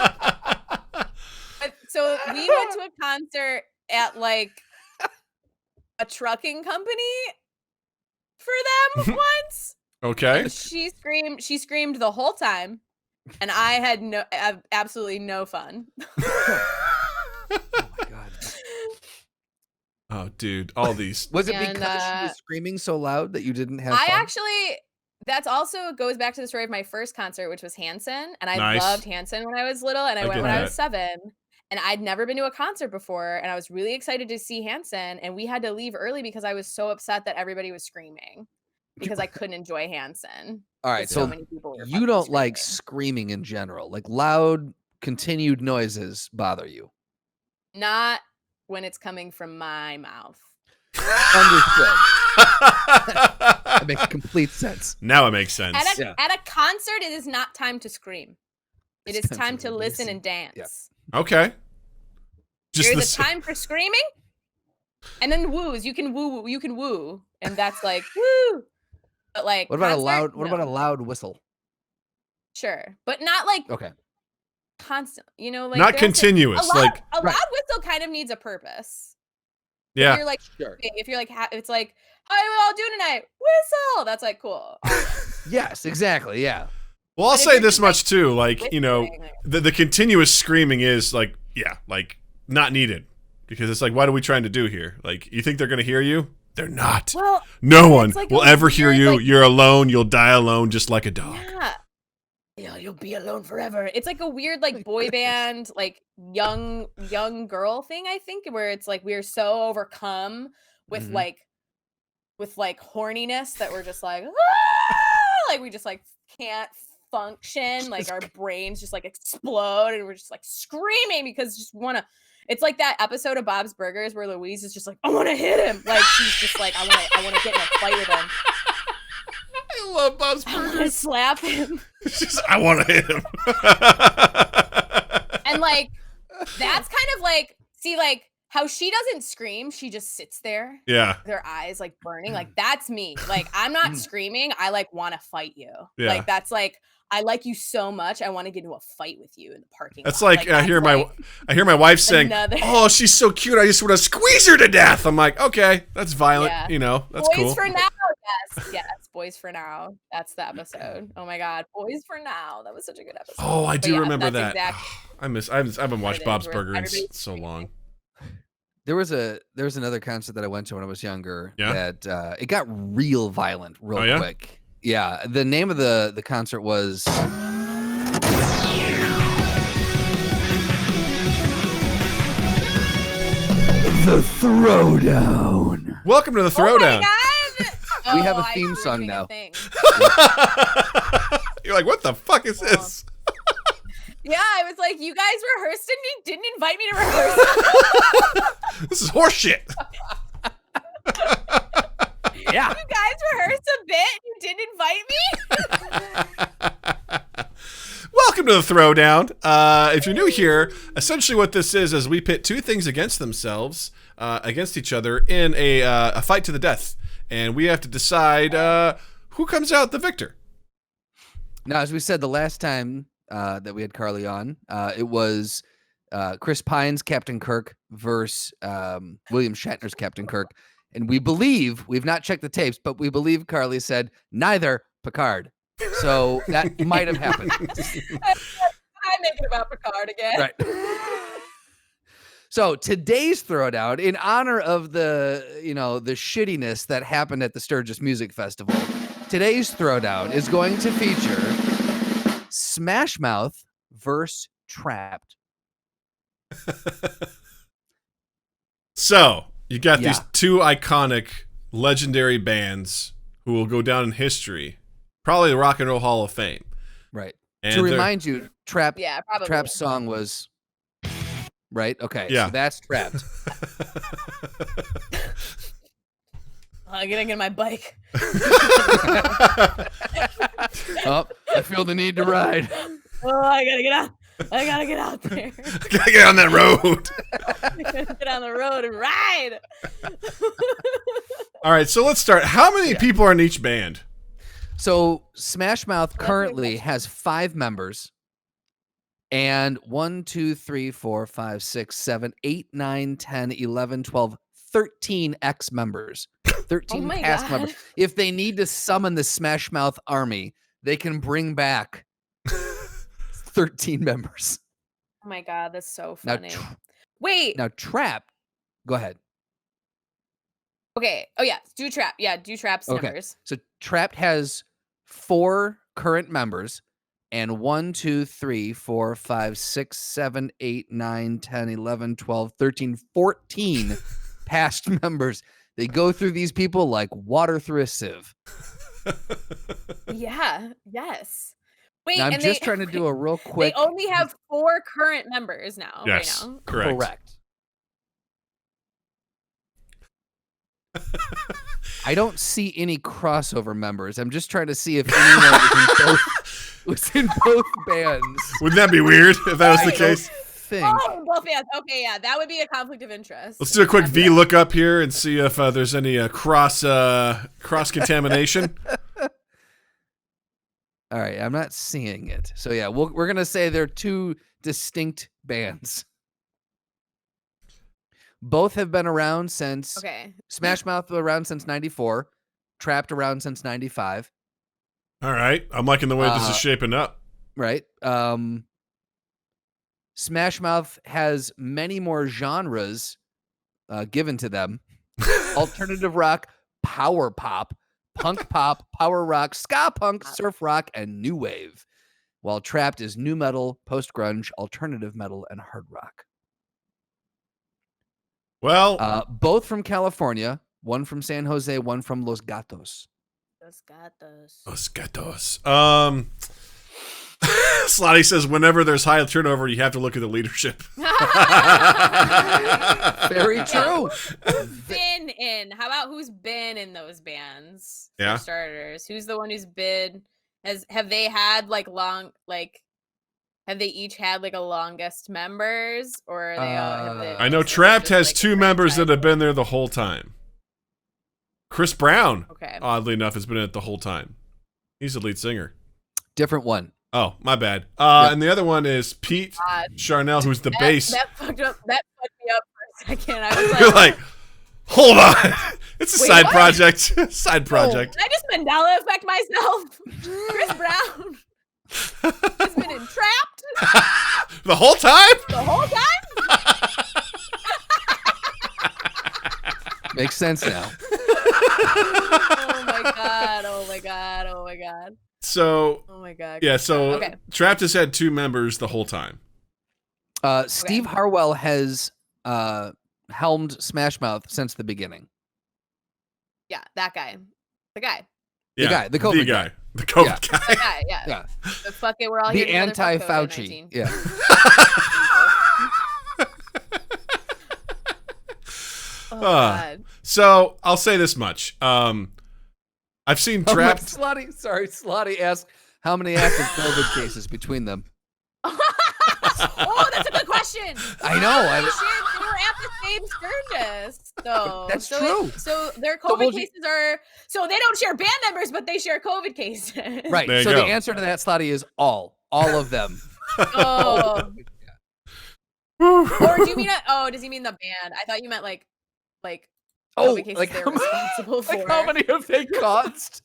So we went to a concert at like a trucking company for them once. Okay. She screamed the whole time, and I had absolutely no fun. Oh my god. Oh dude, all these. Was it because she was screaming so loud that you didn't have fun? That's also goes back to the story of my first concert, which was Hanson, and I loved Hanson when I was little, and I went when I was 7. And I'd never been to a concert before, and I was really excited to see Hanson, and we had to leave early because I was so upset that everybody was screaming because I couldn't enjoy Hanson. All right, so many people were you don't like screaming in general. Like loud, continued noises bother you. Not when it's coming from my mouth. Understood. That makes complete sense. Now it makes sense. At a concert, it is not time to scream. It is time to listen and dance. Yeah. Okay. There's a time for screaming, and then woos. You can woo, and that's like woo. But like, what about a loud whistle? Sure, but not like constant. You know, like not continuous. A loud whistle kind of needs a purpose. Yeah. If you're like, if you're like, it's like, how are we all doing tonight? Whistle. That's like cool. Yes, exactly. Yeah. Well, I'll say this much too, like, you know, the continuous screaming is like not needed because it's like, what are we trying to do here? Like, you think they're going to hear you? They're not. Well, no one like will ever hear weird, you. like, You're alone. You'll die alone, just like a dog. Yeah, you'll be alone forever. It's like a weird like boy band, like young girl thing, I think, where it's like we're so overcome with like horniness that we're just like, like we just like can't function. Like our brains just like explode and we're just like screaming because just want to. It's like that episode of Bob's Burgers where Louise is just like, I want to hit him. Like she's just like, I want to get in a fight with him. I love Bob's Burgers. I want to slap him. I want to hit him. And like, that's kind of like, see, like how she doesn't scream, she just sits there. Yeah. With her eyes like burning. Like that's me. Like I'm not screaming. I like want to fight you. Yeah. Like that's like, I like you so much. I want to get into a fight with you in the parking lot. That's like, I hear my wife saying, "Oh, she's so cute. I just want to squeeze her to death." I'm like, okay, that's violent. Yeah. You know, that's Boys cool. for now. Yes, Boys for Now. That's the episode. Oh my God, Boys for Now. That was such a good episode. Oh, I do remember that. Exactly I haven't watched Bob's Burgers in so long. There was another concert that I went to when I was younger. Yeah? That it got real violent real yeah? quick. Yeah, the name of the concert was The Throwdown. Welcome to the Throwdown. Oh my God. We have a theme song now. You're like, what the fuck is this? Yeah, I was like, you guys rehearsed and you didn't invite me to rehearse. This is horseshit. Yeah. You guys rehearsed a bit and you didn't invite me? Welcome to the Throwdown. If you're new here, essentially what this is we pit two things against themselves, against each other in a fight to the death. And we have to decide who comes out the victor. Now, as we said the last time that we had Carly on, it was Chris Pine's Captain Kirk versus William Shatner's Captain Kirk. And we believe, we've not checked the tapes, but we believe Carly said neither Picard. So that might have happened. I'm making about Picard again. Right. So today's Throwdown, in honor of the shittiness that happened at the Sturgis Music Festival, today's Throwdown is going to feature Smash Mouth versus Trapped. So, you got these two iconic, legendary bands who will go down in history. Probably the Rock and Roll Hall of Fame. Right. And to remind you, Trapped's song was... Right? Okay. Yeah. So that's Trapped. I'm gonna get my bike. Oh, I feel the need to ride. Oh, I gotta get out. I gotta get out there. Gotta get on that road. Get on the road and ride. All right, so let's start. How many people are in each band? So Smash Mouth currently has 5 members. And 1, 2, 3, 4, 5, 6, 7, 8, 9, 10, 11, 12, 13 ex-members. 13 past members. If they need to summon the Smash Mouth army, they can bring back 13 members. Oh my God, that's so funny. Wait. Now, Trap. Go ahead. Okay. Oh, yeah. Do Trap. Yeah, do Trap's numbers. So Trapped has 4 current members. And 1, 2, 3, 4, 5, 6, 7, 8, 9, 10, 11, 12, 13, 14 past members. They go through these people like water through a sieve. Yeah. Yes. Wait, now, I'm just trying to do a real quick... They only have 4 current members now. Yes, right now. correct. I don't see any crossover members. I'm just trying to see if anyone was in both bands. Wouldn't that be weird if that was the case? Oh, both bands. Okay, yeah, that would be a conflict of interest. Let's do a quick V look up here and see if there's any cross contamination. All right, I'm not seeing it. So yeah, we're gonna say they're 2 distinct bands. Both have been around since Smash Mouth around since 94, Trapped around since 95. All right. I'm liking the way this is shaping up. Right. Smash Mouth has many more genres given to them alternative rock, power pop, punk pop, power rock, ska punk, surf rock, and new wave. While Trapped is new metal, post-grunge, alternative metal, and hard rock. Well, both from California, one from San Jose, one from Los Gatos. Los Gatos. Slotty says, whenever there's high turnover, you have to look at the leadership. Very true. Who's been in? How about who's been in those bands? Yeah. For starters, who's the one who's been? Have they had like long have they each had like a longest members, or are they have they I know Trapped has like 2 members that have been there the whole time. Chris Brown, oddly enough, has been in it the whole time. He's the lead singer. Different one. Oh, my bad. And the other one is Pete Charnel, who's the bass. That fucked me up for a second. I was You're like, hold on. It's a side project. Side project. Did I just Mandela effect myself? Chris Brown has been in Trapped. The whole time? The whole time? Makes sense now. Oh my god. Oh my god. Oh my god. So, oh my god. Yeah, so Trapped has had 2 members the whole time. Steve Harwell has helmed Smash Mouth since the beginning. Yeah, that guy. The guy. Yeah, the COVID guy. The COVID guy. The guy, yeah. The fuck it, we're all here the together for anti-Fauci. COVID-19. Yeah. Oh, God. So I'll say this much. I've seen Trapped. Slotty asked how many active COVID cases between them. Oh, that's a good question. I know. They were at the same Sturgis, though. That's true. So their COVID cases are. So they don't share band members, but they share COVID cases. Right. There you so go. the answer to that, Slotty, is all of them. Oh. Or do you mean? Does he mean the band? I thought you meant like. COVID cases they're responsible for. Like how many have they caused?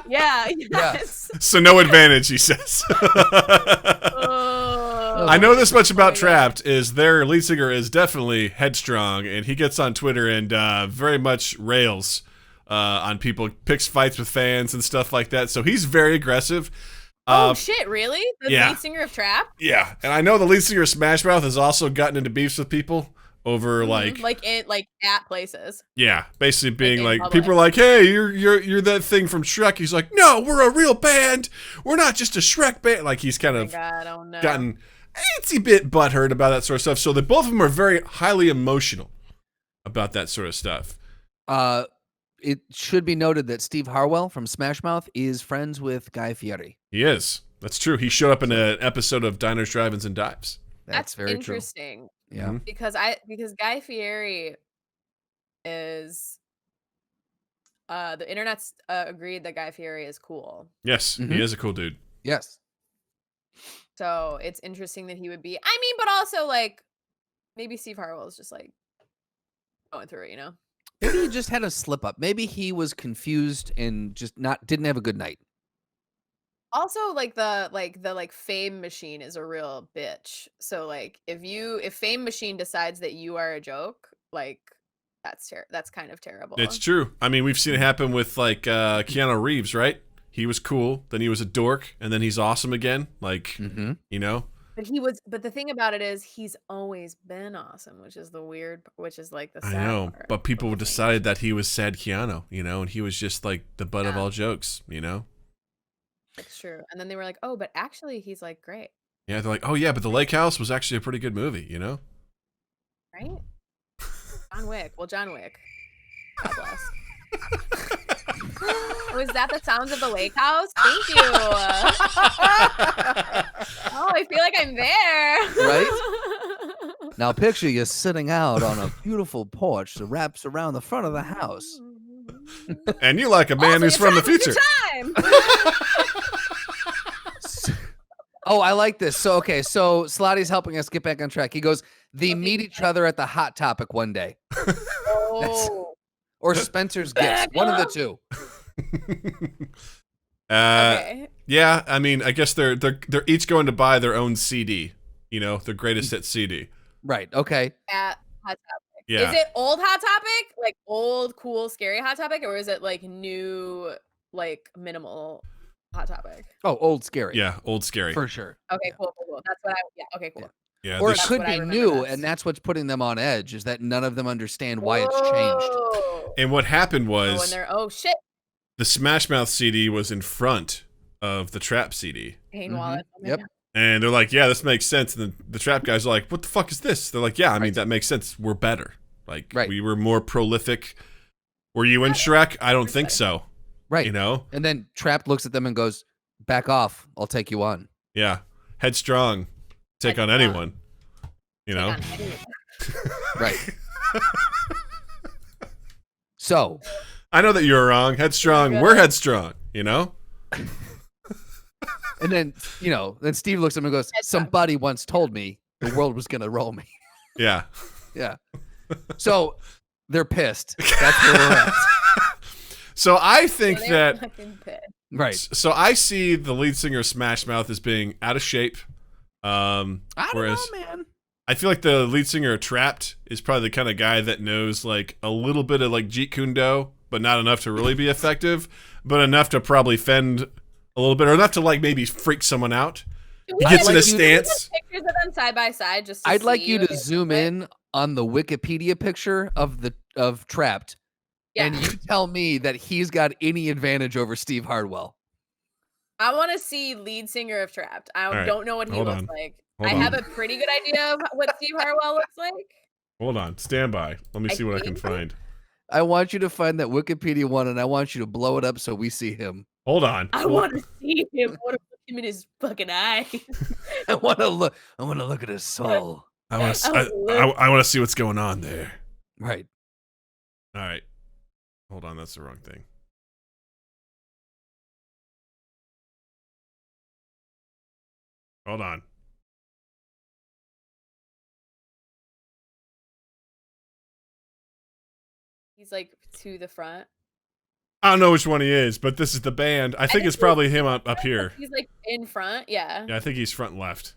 Yeah. Yes. So no advantage, he says. I know this much about Trapped is their lead singer is definitely headstrong, and he gets on Twitter and very much rails on people, picks fights with fans and stuff like that. So he's very aggressive. Oh shit! Really? The lead singer of Trapped? Yeah, and I know the lead singer of Smash Mouth has also gotten into beefs with people over at places. Yeah, basically being like people are like, "Hey, you're that thing from Shrek." He's like, "No, we're a real band. We're not just a Shrek band." Like he's kind of gotten a bit butthurt about that sort of stuff. So the both of them are very highly emotional about that sort of stuff. It should be noted that Steve Harwell from Smash Mouth is friends with Guy Fieri. He is. That's true. He showed up in an episode of Diners, Drive-Ins, and Dives. That's very interesting. True. Yeah, because Guy Fieri is the internet's agreed that Guy Fieri is cool. Yes, he is a cool dude. Yes. So it's interesting that he would be. I mean, but also like maybe Steve Harwell is just like going through it, you know? Maybe he just had a slip up. Maybe he was confused and just didn't have a good night. Also, the fame machine is a real bitch. So like if fame machine decides that you are a joke, like that's kind of terrible. It's true. I mean, we've seen it happen with like Keanu Reeves, right? He was cool, then he was a dork, and then he's awesome again. Like, you know. But the thing about it is he's always been awesome, which is like the sad I know, part. but people decided that he was sad Keanu, you know, and he was just like the butt of all jokes, you know. It's true. And then they were like, "Oh, but actually he's like great." Yeah, they're like, "Oh yeah, but The Lake House was actually a pretty good movie, you know?" Right? John Wick. Well, John Wick. God bless. Was that the sounds of the lake house? Thank you. Oh, I feel like I'm there. Right? Now picture you sitting out on a beautiful porch that wraps around the front of the house. And you like a man who's from the future. Oh, I like this. So Slotty's helping us get back on track. He goes, they meet each other at the Hot Topic one day. Or Spencer's Gifts. One of the two. Okay. Yeah, I mean, I guess they're each going to buy their own CD. You know, their greatest hit CD. Right. Okay. At Hot Topic. Yeah. Is it old Hot Topic? Like old, cool, scary Hot Topic? Or is it like new, like minimal Hot Topic? Oh, old scary. Yeah, old scary. For sure. Okay, cool. That's what okay, cool. Yeah, Or it That's could what I be remember new, best. and that's what's putting them on edge, is that none of them understand why it's changed. Whoa. and what happened was and they're, oh shit. the Smash Mouth CD was in front of the Trap CD. Pain wallet. Oh my Yep. God. And they're like, yeah, this makes sense. And the Trap guys are like, what the fuck is this? They're like, yeah, I mean, that makes sense. We're better. Like, we were more prolific. Were you in Shrek? I don't think so. Right. You know? And then Trapped looks at them and goes, back off. I'll take you on. Yeah. Headstrong. Take on anyone. You know? Right. So. I know that you're wrong. Headstrong. We're headstrong. You know? And then, you know, then Steve looks at him and goes, somebody once told me the world was going to roll me. Yeah. Yeah. So they're pissed. That's where we're at. So I think that. Right. So I see the lead singer of Smash Mouth as being out of shape. I don't know, man. I feel like the lead singer of Trapped is probably the kind of guy that knows like a little bit of like Jeet Kune Do, but not enough to really be effective, but enough to probably fend a little bit, or enough to like maybe freak someone out. He gets in a stance. Pictures of them side by side. Just. I'd like you to zoom in on the Wikipedia picture of Trapped, and you tell me that he's got any advantage over Steve Harwell. I want to see lead singer of Trapped. I don't know what he looks like. I have a pretty good idea of what Steve Harwell looks like. Hold on, stand by. Let me see what I can find. I want you to find that Wikipedia one, and I want you to blow it up so we see him. Hold on. I want to see him. I want to look him in his fucking eye. I want to look at his soul. I want to see what's going on there. Right. All right. Hold on, that's the wrong thing. Hold on. He's like to the front. I don't know which one he is, but this is the band. I think it's probably him up here. He's like in front, yeah. Yeah, I think he's front and left.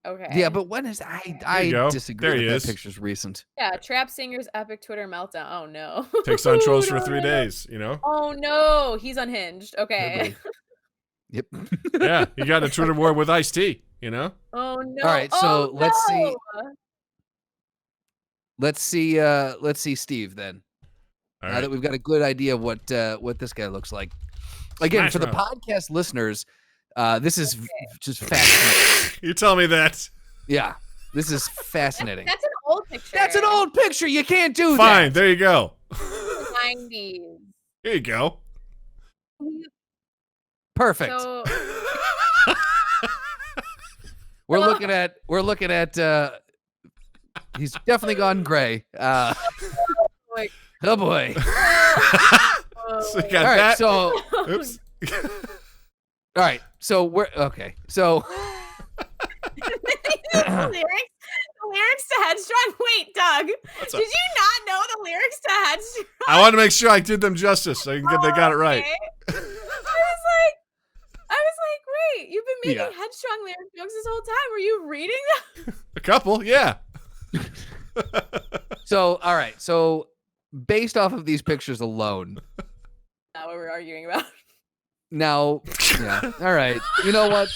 Okay. Yeah, but when is I disagree that picture's recent. Yeah, Trap Singer's epic Twitter meltdown. Oh no. Takes on trolls for 3 days, you know? Oh no, he's unhinged. Okay. Yep. Yeah, he got in a Twitter war with Ice-T, you know? Oh no. All right, so let's see Steve then. All now right. that we've got a good idea of what this guy looks like. Again, Smash for the Mouth. podcast listeners, this is just fascinating. You tell me that. Yeah, this is fascinating. That's an old picture. That's an old picture. You can't do that. Fine, there you go. 90s. Here you go. Perfect. So, we're looking at he's definitely gone gray. Oh boy. So you got All right, that. so Oops. all right, so we're okay. So the lyrics to Headstrong. Wait, Doug, did you not know the lyrics to Headstrong? I want to make sure I did them justice so you can get they got it right. Okay. I was like, wait, you've been making Headstrong lyric jokes this whole time. Were you reading them? A couple, yeah. so all right, so based off of these pictures alone. Not what we're arguing about. Now, yeah, all right. You know what?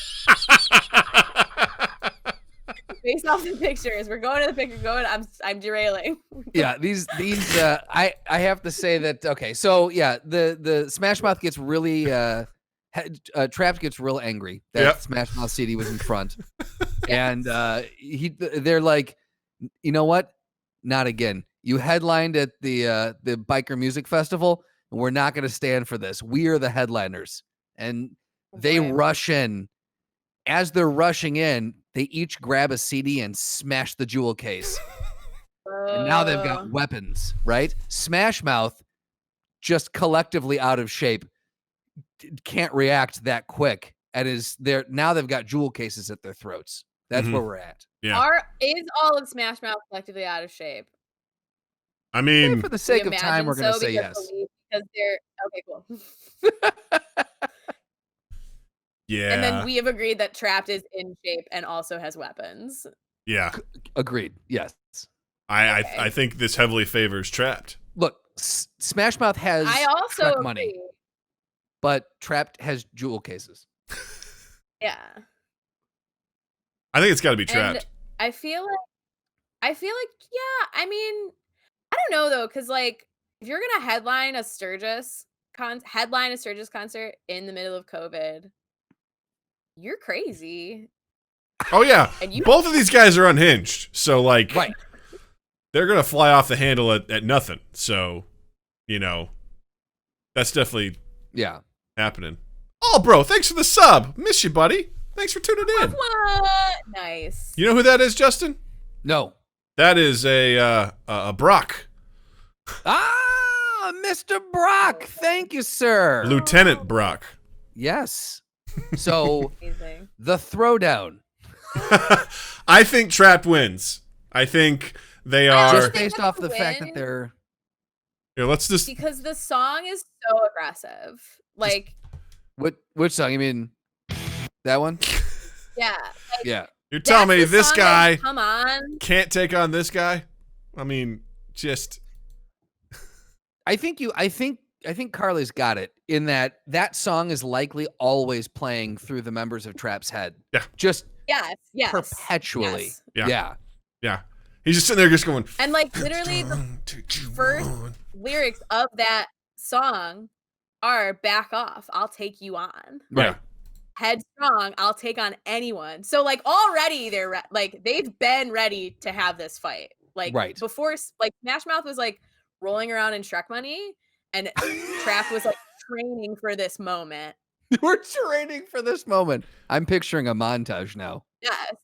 Based off the pictures, we're going to the picture. I'm derailing. Yeah, these I have to say that okay. So yeah, the Smash Mouth gets really Trapped gets real angry that Smash Mouth CD was in front, and they're like, you know what? Not again. You headlined at the Biker Music Festival, and we're not going to stand for this. We are the headliners, and they rush in. As they're rushing in, they each grab a CD and smash the jewel case. And now they've got weapons, right? Smash Mouth, just collectively out of shape, can't react that quick. And now they've got jewel cases at their throats. That's where we're at. Yeah. Is all of Smash Mouth collectively out of shape? I mean, for the sake of time, we're going to say yes. Because they're okay, cool. Yeah. And then we have agreed that Trapped is in shape and also has weapons. Yeah. Agreed. Yes. I think this heavily favors Trapped. Look, Smash Mouth has I also truck agree. money, but Trapped has jewel cases. Yeah. I think it's got to be And Trapped. I feel like, yeah, I mean, I don't know though, because like if you're gonna headline a Sturgis concert in the middle of COVID, you're crazy. Oh yeah, And both of these guys are unhinged, so like, Right. they're gonna fly off the handle at nothing. So, you know, that's definitely happening. Oh, bro, thanks for the sub. Miss you, buddy. Thanks for tuning in. What? Nice. You know who that is, Justin? No. That is a Brock. Ah, Mr. Brock. Thank you, sir. Lieutenant Brock. Yes. So Amazing. the Throwdown. I think Trapped wins. I think they are. Just based off the fact that they're. Here, let's just. Because the song is so aggressive. Like. Which song? You mean that one? Yeah. Like, yeah. You're telling me this guy like, come on. Can't take on this guy? I mean, just. I think Carly's got it in that song is likely always playing through the members of Trapp's head. Yeah. Just yes. perpetually. Yes. Yeah. He's just sitting there just going. And like literally the first lyrics of that song are back off, I'll take you on. Right. Headstrong, I'll take on anyone. So like already they're they've been ready to have this fight. Like before, like Smash Mouth was like rolling around in Shrek money, and Trap was like training for this moment. We're training for this moment. I'm picturing a montage now. Yes.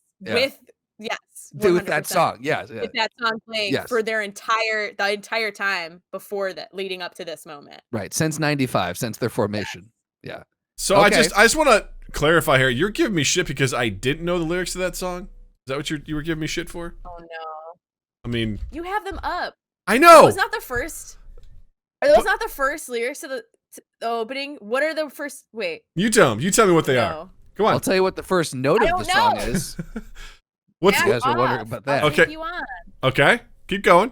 Yeah. With that song. Yes. With that song playing for the entire time before that, leading up to this moment. Right. Since 95, since their formation. Yeah. So I just want to clarify here. You're giving me shit because I didn't know the lyrics to that song? Is that what you were giving me shit for? Oh no. I mean, you have them up. I know. It was not the first. It was not the first lyrics to the opening. What are the first? Wait. You tell them. You tell me what they are. Come on. I'll tell you what the first note of the song is. What's you guys are wondering about that? Okay. Okay. Keep going.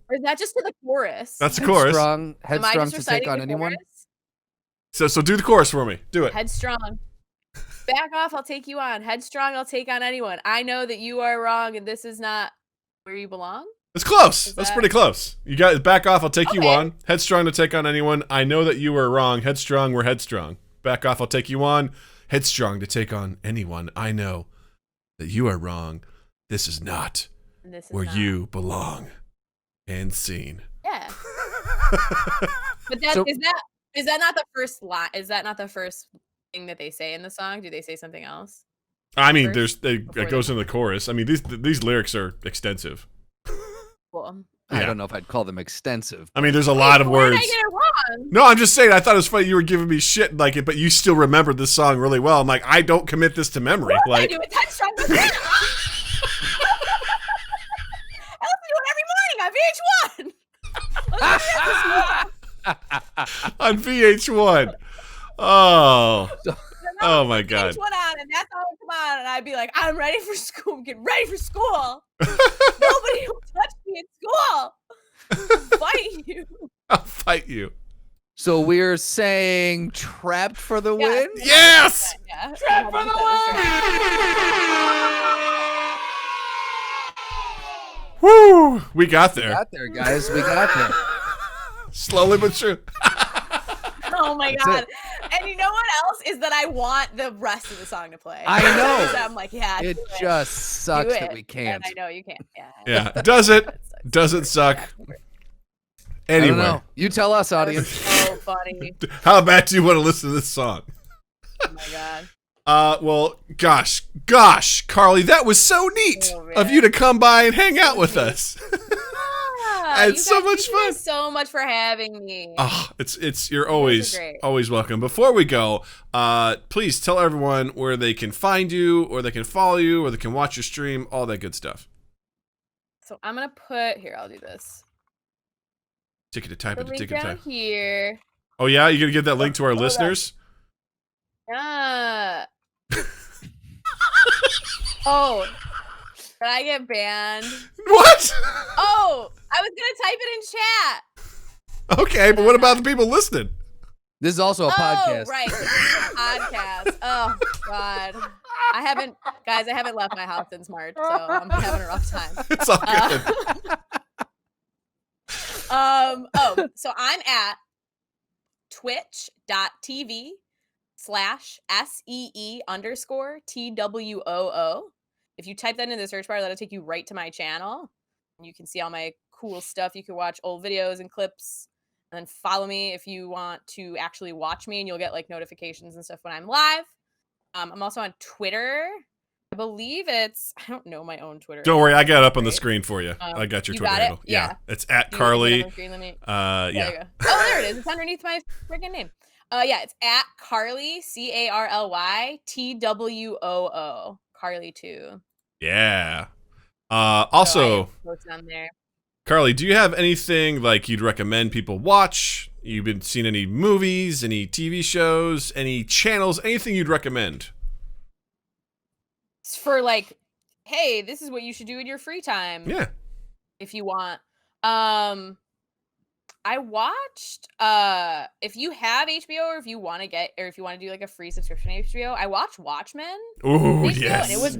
Or is that just to the chorus? That's the chorus. Headstrong to take on anyone. So do the chorus for me. Do it. Headstrong. Back off, I'll take you on. Headstrong, I'll take on anyone. I know that you are wrong and this is not where you belong. It's close. That's pretty close. You got back off, I'll take you on. Headstrong to take on anyone. I know that you are wrong. Headstrong, we're headstrong. Back off, I'll take you on. Headstrong to take on anyone. I know that you are wrong. This is not where you belong. And scene. Yeah. But is that not the first line? Is that not the first thing that they say in the song? Do they say something else? I mean, it goes into the chorus. I mean, these lyrics are extensive. Cool. I don't know if I'd call them extensive. I mean, there's a lot of words. Did I get it wrong? No, I'm just saying. I thought it was funny you were giving me shit like it, but you still remembered this song really well. I'm like, I don't commit this to memory. What like, I do with Headstrong. I listen to it every morning on VH1. on VH1. Oh my God. VH1 on, and that's how it come on, and I'd be like, I'm ready for school. Get ready for school. Nobody will touch me in school. I'll fight you. I'll fight you. So we're saying Trapped for the win? Yes! Yeah. Trapped for the win! Woo! We got there. We got there, guys. We got there. Slowly but sure. Oh my God. And you know what else is that I want the rest of the song to play. I know. So I'm like, yeah. It just sucks that we can't. And I know you can't. Yeah. Yeah. Does it? Does it suck? Anyway. I don't know. You tell us, audience. So funny. How bad do you want to listen to this song? Oh my God. Well, gosh, Carly, that was so neat of you to come by and hang out with us. Yeah, it's so much fun. Thank you so much for having me. Oh, you're always welcome. Before we go, please tell everyone where they can find you, or they can follow you, or they can watch your stream, all that good stuff. So I'm gonna put here. I'll do this. Ticket to type The it. link Ticket to down type. here. Oh yeah, you gonna give that link to our listeners? Yeah. Oh, Did I get banned? What? Oh, I was gonna type it in chat. Okay, but what about the people listening? This is also a podcast. Oh, right. This is a podcast. Oh, God. I haven't left my house since March, so I'm having a rough time. It's all good. So I'm at twitch.tv/SEE_TWOO. If you type that in the search bar, that'll take you right to my channel. You can see all my cool stuff. You can watch old videos and clips, and then follow me if you want to actually watch me, and you'll get like notifications and stuff when I'm live. I'm also on Twitter. I believe I don't know my own Twitter. Don't worry, I got it up on the screen for you. I got your you Twitter got handle. Yeah. It's at Carly. Yeah. Oh, there it is. It's underneath my freaking name. Yeah, it's at Carly, CarlyTwoo. Carly 2. Yeah. Also, so on there. Carly, do you have anything like you'd recommend people watch? You've been seeing any movies, any TV shows, any channels, anything you'd recommend? It's for like, hey, this is what you should do in your free time. Yeah. If you want. I watched if you have HBO or if you want to do like a free subscription to HBO, I watched Watchmen. Oh, yes. And it was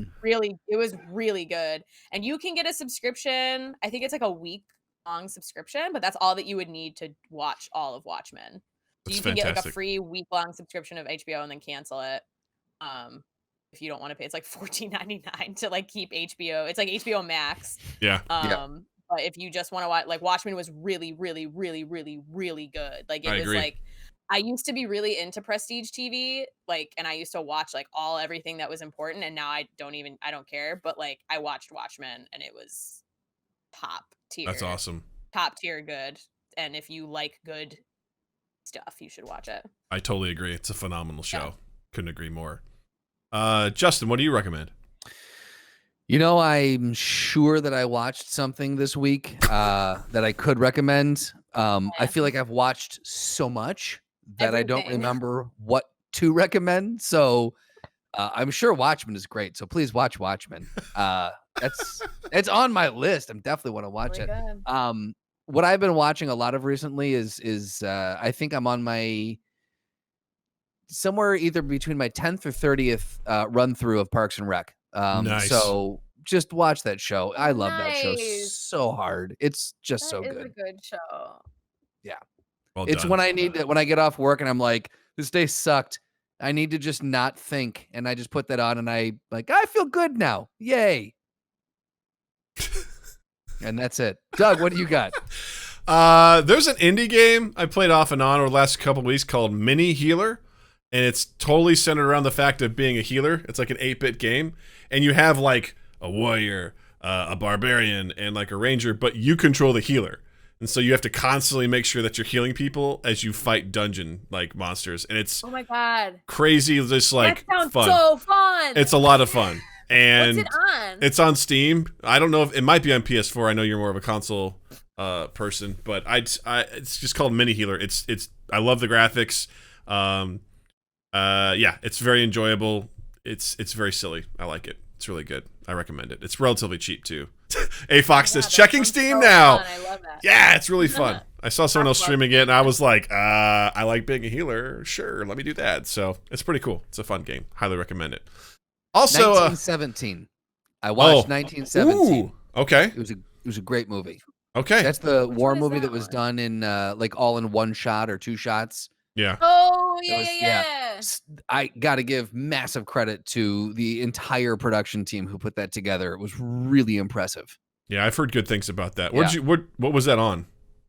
really good. And you can get a subscription. I think it's like a week-long subscription, but that's all that you would need to watch all of Watchmen. So you can get like a free week-long subscription of HBO and then cancel it. If you don't want to pay, it's like $14.99 to like keep HBO. It's like HBO Max. Yeah. But if you just want to watch, like Watchmen was really good. Like it was like, I used to be really into prestige TV, like, and I used to watch like everything that was important. And now I don't care. But like I watched Watchmen and it was top tier. That's awesome. Top tier good. And if you like good stuff, you should watch it. I totally agree. It's a phenomenal show. Yeah. Couldn't agree more. Justin, what do you recommend? You know, I'm sure that I watched something this week that I could recommend. I feel like I've watched so much that I don't remember what to recommend. So I'm sure Watchmen is great. So please watch Watchmen. It's on my list. I definitely want to watch it. What I've been watching a lot of recently is I think I'm on my somewhere either between my 10th or 30th run through of Parks and Rec. Nice. So just watch that show. I love that show so hard. It's just so good. It's a good show. Yeah. Well it's done. when I need to, when I get off work and I'm like, this day sucked. I need to just not think. And I just put that on and I feel good now. Yay. And that's it. Doug, what do you got? There's an indie game I played off and on over the last couple of weeks called Mini Healer. And it's totally centered around the fact of being a healer. It's like an 8-bit game. And you have like a warrior, a barbarian, and like a ranger, but you control the healer. And so you have to constantly make sure that you're healing people as you fight dungeon like monsters. And it's oh my god, crazy, just like that sounds fun. So fun. It's a lot of fun. And what's it on? It's on Steam. I don't know if it might be on PS4. I know you're more of a console person, but it's just called Mini Healer. It's I love the graphics. Yeah, it's very enjoyable. It's very silly. I like it. It's really good. I recommend it. It's relatively cheap too. A Fox says checking Steam now. Fun. I love that. Yeah, it's really fun. I saw someone else streaming it and I was like, I like being a healer. Sure, let me do that. So it's pretty cool. It's a fun game. Highly recommend it. Also, 1917. I watched 1917. Ooh, okay. It was a great movie. Okay. That's the war movie that was done in like all in one shot or two shots. Yeah. Oh, yeah. I got to give massive credit to the entire production team who put that together. It was really impressive. Yeah, I've heard good things about that. What was that on?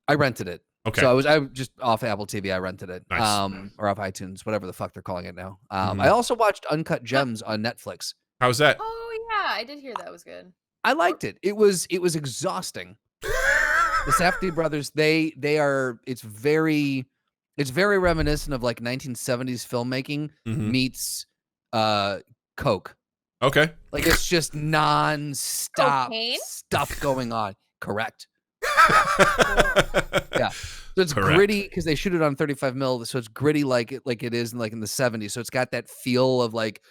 I rented it. Okay. So I just off Apple TV. I rented it. Nice. Or off iTunes, whatever the fuck they're calling it now. I also watched Uncut Gems on Netflix. How's that? Oh yeah, I did hear that was good. I liked it. It was exhausting. The Safdie brothers, it's very reminiscent of like 1970s filmmaking meets Coke. Okay. Like it's just non-stop Cocaine? stuff going on. Correct. Yeah. So it's gritty because they shoot it on 35 mil. So it's gritty like it is in the 70s. So it's got that feel of like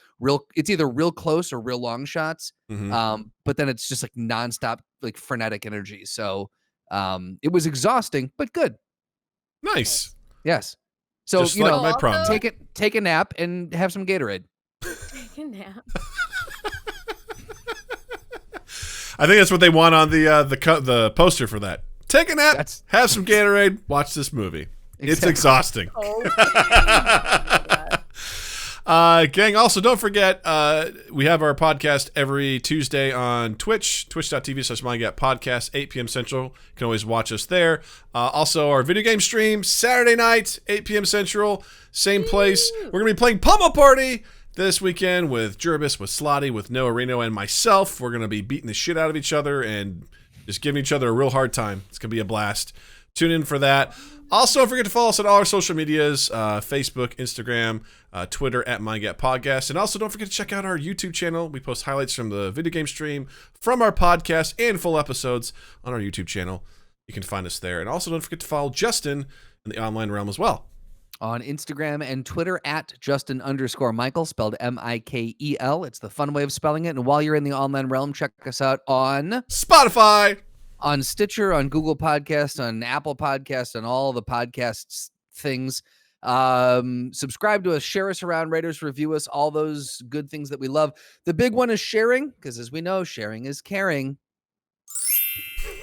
it's either real close or real long shots. But then it's just like nonstop, like frenetic energy. So it was exhausting, but good. Nice. Yes. So just like my prom. Take a nap and have some Gatorade. Take a nap. I think that's what they want on the poster for that. Take a nap, have some Gatorade, watch this movie. Exactly. It's exhausting. Gang, also don't forget, we have our podcast every Tuesday on Twitch, twitch.tv/MindGapPodcast, 8 p.m. Central. You can always watch us there. Also, our video game stream, Saturday night, 8 p.m. Central, same place. We're going to be playing Pummel Party this weekend with Jurbis, with Slotty, with Noah Reno, and myself. We're going to be beating the shit out of each other and just giving each other a real hard time. It's going to be a blast. Tune in for that. Also, don't forget to follow us on all our social medias, Facebook, Instagram, Twitter, @MindGapPodcast. And also, don't forget to check out our YouTube channel. We post highlights from the video game stream, from our podcast, and full episodes on our YouTube channel. You can find us there. And also, don't forget to follow Justin in the online realm as well. On Instagram and Twitter @Justin_Michael, spelled Mikel. It's the fun way of spelling it. And while you're in the online realm, check us out on Spotify, on Stitcher, on Google Podcasts, on Apple Podcasts, on all the podcasts things. Subscribe to us, share us around, rate us, review us, all those good things that we love. The big one is sharing, because as we know, sharing is caring.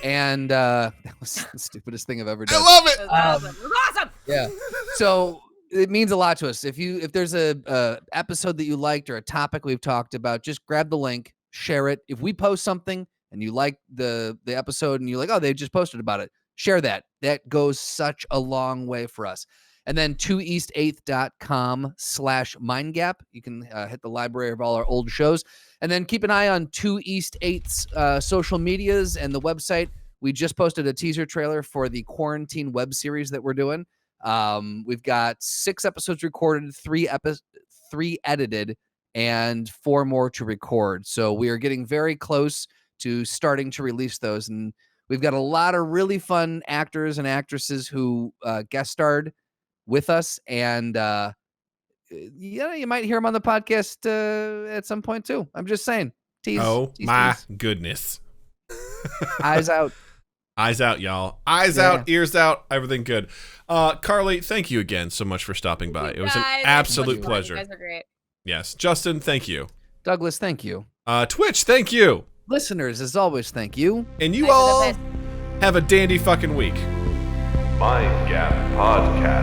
And that was the stupidest thing I've ever done. I love it. It was awesome. Yeah. So it means a lot to us. If there's a episode that you liked or a topic we've talked about, just grab the link, share it. If we post something and you like the episode and you're like, oh, they just posted about it, share that. That goes such a long way for us. And then 2east8th.com/mindgap. You can hit the library of all our old shows. And then keep an eye on 2east8th's social medias and the website. We just posted a teaser trailer for the quarantine web series that we're doing. We've got 6 episodes recorded, 3 edited, and 4 more to record. So we are getting very close to starting to release those. And we've got a lot of really fun actors and actresses who guest starred with us. And you might hear them on the podcast at some point too. I'm just saying. Tease, my goodness. Eyes out. Eyes out, y'all. Eyes out, ears out, everything good. Carly, thank you again so much for stopping by. It was an absolute pleasure. You guys are great. Yes. Justin, thank you. Douglas, thank you. Twitch, thank you. Listeners, as always, thank you. And you all have a dandy fucking week. Mind Gap Podcast.